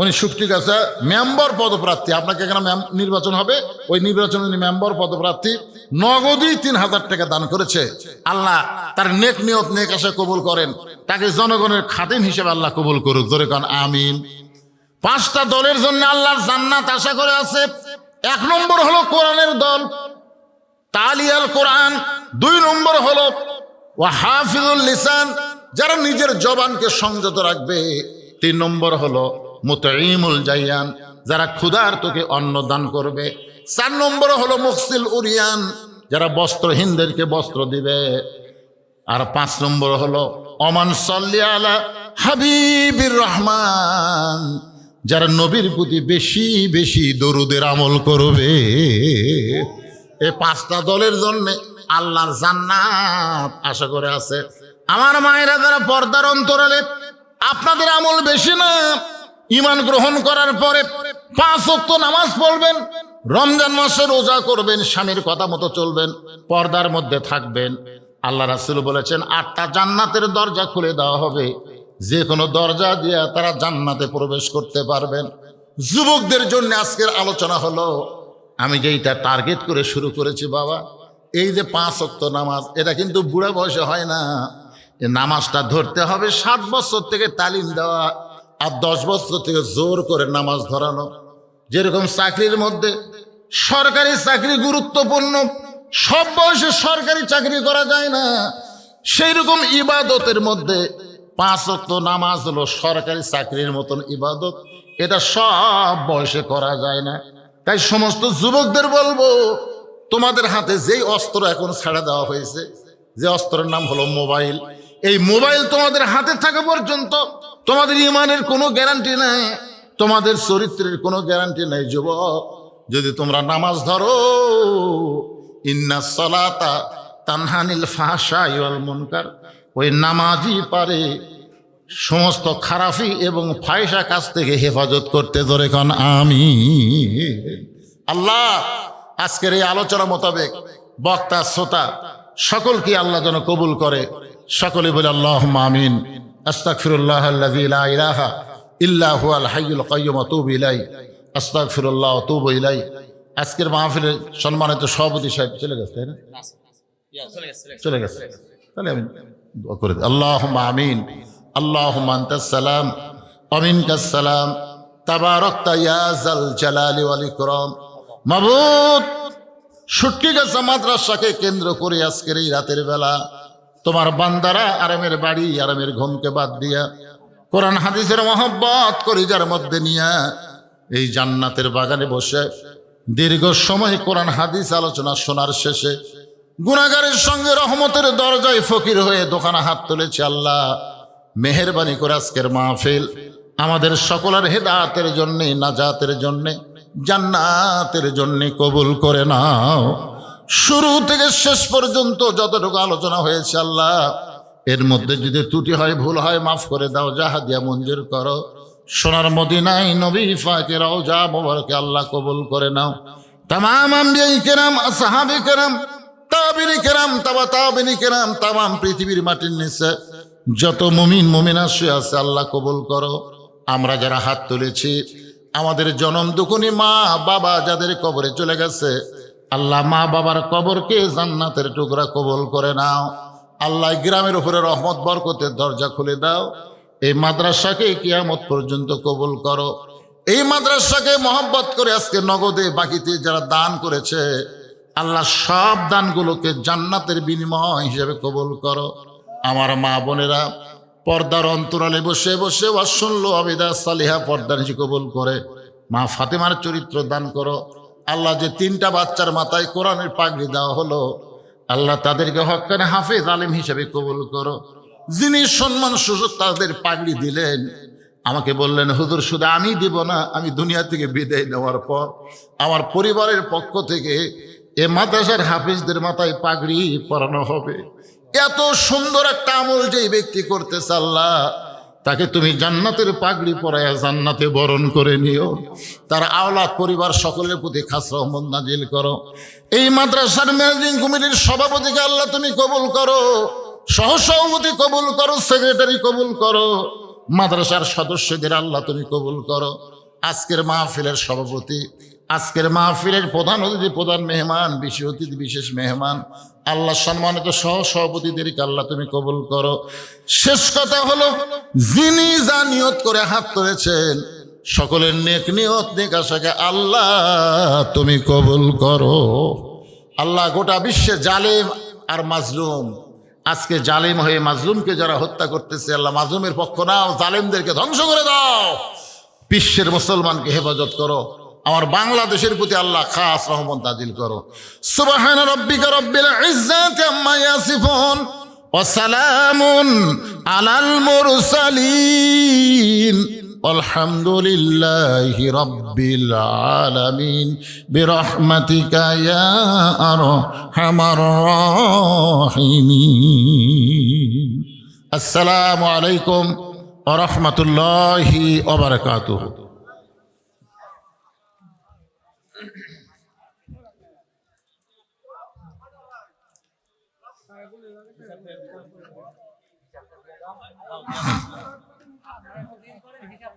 উনি শুকটিগাছা মেম্বার পদপ্রার্থী। আপনাকে এখানে নির্বাচন হবে, ওই নির্বাচনে উনি মেম্বার পদপ্রার্থী। নগদই 3,000 টাকা দান করেছে। আল্লাহ তার নেক নিয়ত নেক আশা কবুল করেন, তাকে জনগণের খাদেম হিসেবে আল্লাহ কবুল করুক, জোরে কান আমিন। 5টা দলের জন্য আল্লাহর জান্নাত আশা করে আছে। 1 নম্বর হলো কোরআনের দল, তালিয়াল কোরআন। 2 নম্বর হলো ওয়াহাফিজুল লিসান, যারা নিজের জবানকে সংযত রাখবে। 3 নম্বর হলো মুতঈমুল জাইয়ান, যারা ক্ষুধার্তকে অন্ন দান করবে। 4 নম্বর হলো মুকসিল উরিয়ান, যারা বস্ত্রহীনদেরকে বস্ত্র দিবে। আর 5 নম্বর হলো ওমান সাল্লি আলা হাবিবির রহমান, যারা নবীর প্রতি বেশি বেশি দরুদের আমল করবে। এই 5টা দলের জন্য আল্লাহর জান্নাত আশা করে আছে। আমার মায়েরা যারা পর্দার অন্তরালে, আপনাদের আমল বেশি না। ঈমান গ্রহণ করার পরে 5 ওয়াক্ত নামাজ পড়বেন, রমজান মাসে রোজা করবেন, স্বামীর কথা মতো চলবেন, পর্দার মধ্যে থাকবেন। আল্লাহ রাসূল বলেছেন 8টা জান্নাতের দরজা খুলে দেওয়া হবে, যে কোনো দরজা দিয়ে তারা জান্নাতে প্রবেশ করতে পারবেন। যুবকদের জন্য আজকের আলোচনা হলো, আমি যেইটা টার্গেট করে শুরু করেছি বাবা, এই যে 5 ওয়াক্ত নামাজ, এটা কিন্তু বুড়া বয়সে হয় না। এই নামাজটা ধরতে হবে 7 বছর থেকে তালিম দেওয়া, আর 10 বছর থেকে জোর করে নামাজ ধরানো। যেরকম চাকরির মধ্যে সরকারি চাকরি গুরুত্বপূর্ণ, সব বয়সে সরকারি চাকরি করা যায় না, সেই রকম ইবাদতের মধ্যে 5 ওয়াক্ত নামাজ হলো সরকারি চাকরির মতন ইবাদত। এটা সব বয়সে করা যায় না। তাই সমস্ত যুবকদের বলবো, তোমাদের হাতে যেই অস্ত্র এখন ছেড়ে দেওয়া হয়েছে, যে অস্ত্রের নাম হলো মোবাইল, এই মোবাইল তোমাদের হাতে থাকা পর্যন্ত তোমাদের ইমানের কোনো গ্যারান্টি নাই, তোমাদের চরিত্রের কোনো গ্যারান্টি নাই। যুবক, যদি তোমরা নামাজ ধরো, ইন্নাস সালাতা তানহানিল ফাহশাই ওয়াল মুনকার, ওই নামাজই পারে সমস্ত খারাপি এবং ফাহিশা কাজ থেকে হেফাজত করতে। ধরে কান আমিন। আল্লাহ আজকের এই আলোচনা মোতাবেক বক্তা শ্রোতা সকলকে আল্লাহ যেন কবুল করে। সকলে বলে আল্লাহুম্মা আমিন। আস্তাগফিরুল্লাহ আল্লাযী লা ইলাহা ইল্লা হুয়াল হাইয়ুল কাইয়্যুম ওয়া আতুবু ইলাইহি, আস্তাগফিরুল্লাহ ওয়া আতুবু ইলাইহি। আজকের মাহফিলের সম্মানিত সভাপতি সাহেব চলে গেছে, তাই না? চলে গেছে, তাহলে আমি দোয়া করে দিই। আল্লাহুম্মা আমিন। আল্লাহুম্মা আনতাস সালাম ওয়া মিনকাস সালাম, তাবারাকতা ইয়া যাল জালালি ওয়াল ইকরাম। মাবুদ, সুট্টিগাছা মাদ্রাসাকে কেন্দ্র করে আজকের এই রাতের বেলা তোমার বান্দারা আরামের বাড়ি, আরামের ঘুমকে বাদ দিয়া কোরআন হাদিসের মহব্বত কলিজার মধ্যে নিয়া এই জান্নাতের বাগানে বসে দীর্ঘ সময় কোরআন হাদিস আলোচনা শোনার শেষে গুনাহগারের সঙ্গে রহমতের দরজায় ফকির হয়ে দোকানে হাত তুলেছে। আল্লাহ মেহেরবানি করে আজকের মাহফিল আমাদের সকলের হেদায়েতের জন্যে, নাজাতের জন্যে, জান্নাতের জন্যে কবুল করে নাও। শুরু থেকে শেষ পর্যন্ত যতটুকু আলোচনা হয়েছে আল্লাহ, এর মধ্যে যদি ত্রুটি হয়, ভুল হয়, মাফ করে দাও, জাহাদিয়া মঞ্জুর করো। সোনার মদিনায় নবী পাকের রওজা মোবারকে আল্লাহ কবুল করে নাও। তামাম আম্বিয়ায়ে কেরাম, আসহাবে কেরাম, তাবিঈনে কেরাম, তাবিঈনে কেরাম, তামাম পৃথিবীর মাটির নিচে যত মুমিন মুমিনা শুয়ে আছে আল্লাহ কবুল করো। আমরা যারা হাত তুলেছি, আমাদের জনম দুঃখিনী মা বাবা যাদের কবরে চলে গেছে, আল্লাহ মা বাবার কবরকে জান্নাতের টুকরা কবুল করে নাও। আল্লাহ গ্রামের উপরে রহমত বরকতের দরজা খুলে দাও। এই মাদ্রাসাকে কিয়ামত পর্যন্ত কবুল করো। এই মাদ্রাসাকে মহব্বত করে আজকে নগদে বাকিতে যারা দান করেছে, আল্লাহ সব দানগুলোকে জান্নাতের বিনিময় হিসেবে কবুল করো। আমার মা বোনেরা পর্দার অন্তরালে বসে বসে ওয়াজ শুনলো, আবিদা সালিহা পর্দার নিশি কবুল করে। মা ফাতেমার চরিত্র দান করো। আল্লাহ যে 3টা বাচ্চার মাথায় কোরআনের পাগড়ি দেওয়া হলো, আল্লাহ তাদেরকে হক্কানে হাফেজ আলেম হিসেবে কবুল করো। যিনি সম্মান সুযোগ তাদের পাগড়ি দিলেন, আমাকে বললেন হুজুর শুধু আমি দিব না, আমি দুনিয়া থেকে বিদায় নেওয়ার পর আমার পরিবারের পক্ষ থেকে এ মাদ্রাসার হাফিজদের মাথায় পাগড়ি পরানো হবে। এত সুন্দর একটা আমল যেই ব্যক্তি করতেছে, আল্লাহ তাকে তুমি জান্নাতের পাগড়ি পরায়া জান্নাতে বরণ করে নিও। তার আওলাদ পরিবার সকলের প্রতি খাস রহমত নাজিল করো। এই মাদ্রাসার ম্যানেজিং কমিটির সভাপতিকে আল্লাহ তুমি কবুল করো, সহসভাপতি কবুল করো, সেক্রেটারি কবুল করো, মাদ্রাসার সদস্যদের আল্লাহ তুমি কবুল করো। আজকের মাহফিলের সভাপতি, আজকের মাহফিলের প্রধান অতিথি, প্রধান মেহমান, বিশেষ অতিথি, বিশেষ মেহমান, আল্লাহ সম্মানিত সহসভাপতিদেরকে আল্লাহ তুমি কবুল করো। শেষ কথা হলো, যিনি যা নিয়ত করে হাত তুলেছেন সকলের নেক নিয়ত নেক আশাকে আল্লাহ তুমি কবুল করো। আল্লাহ গোটা বিশ্বে জালেম আর মাজলুম, আজকে জালেম হয়ে মাজলুমকে যারা হত্যা করতেছে, আল্লাহ মাজলুমের পক্ষ নাও, জালেমদেরকে ধ্বংস করে দাও। বিশ্বের মুসলমানকে হেফাজত করো। আমার বাংলাদেশের প্রতি আল্লাহ খাস রহমত নাজিল করো। সুবহান রাব্বিকা রাব্বিল ইজ্জাতি আম্মা ইয়াসিফুন ওয়া সালামুন আলাল মুরসালিন আলহামদুলিল্লাহি রাব্বিল আলামিন বিরহমাতিকা ইয়া আরহামার রাহিমিন। আসসালামু আলাইকুম ওয়া রাহমাতুল্লাহি ওয়া বারাকাতুহু।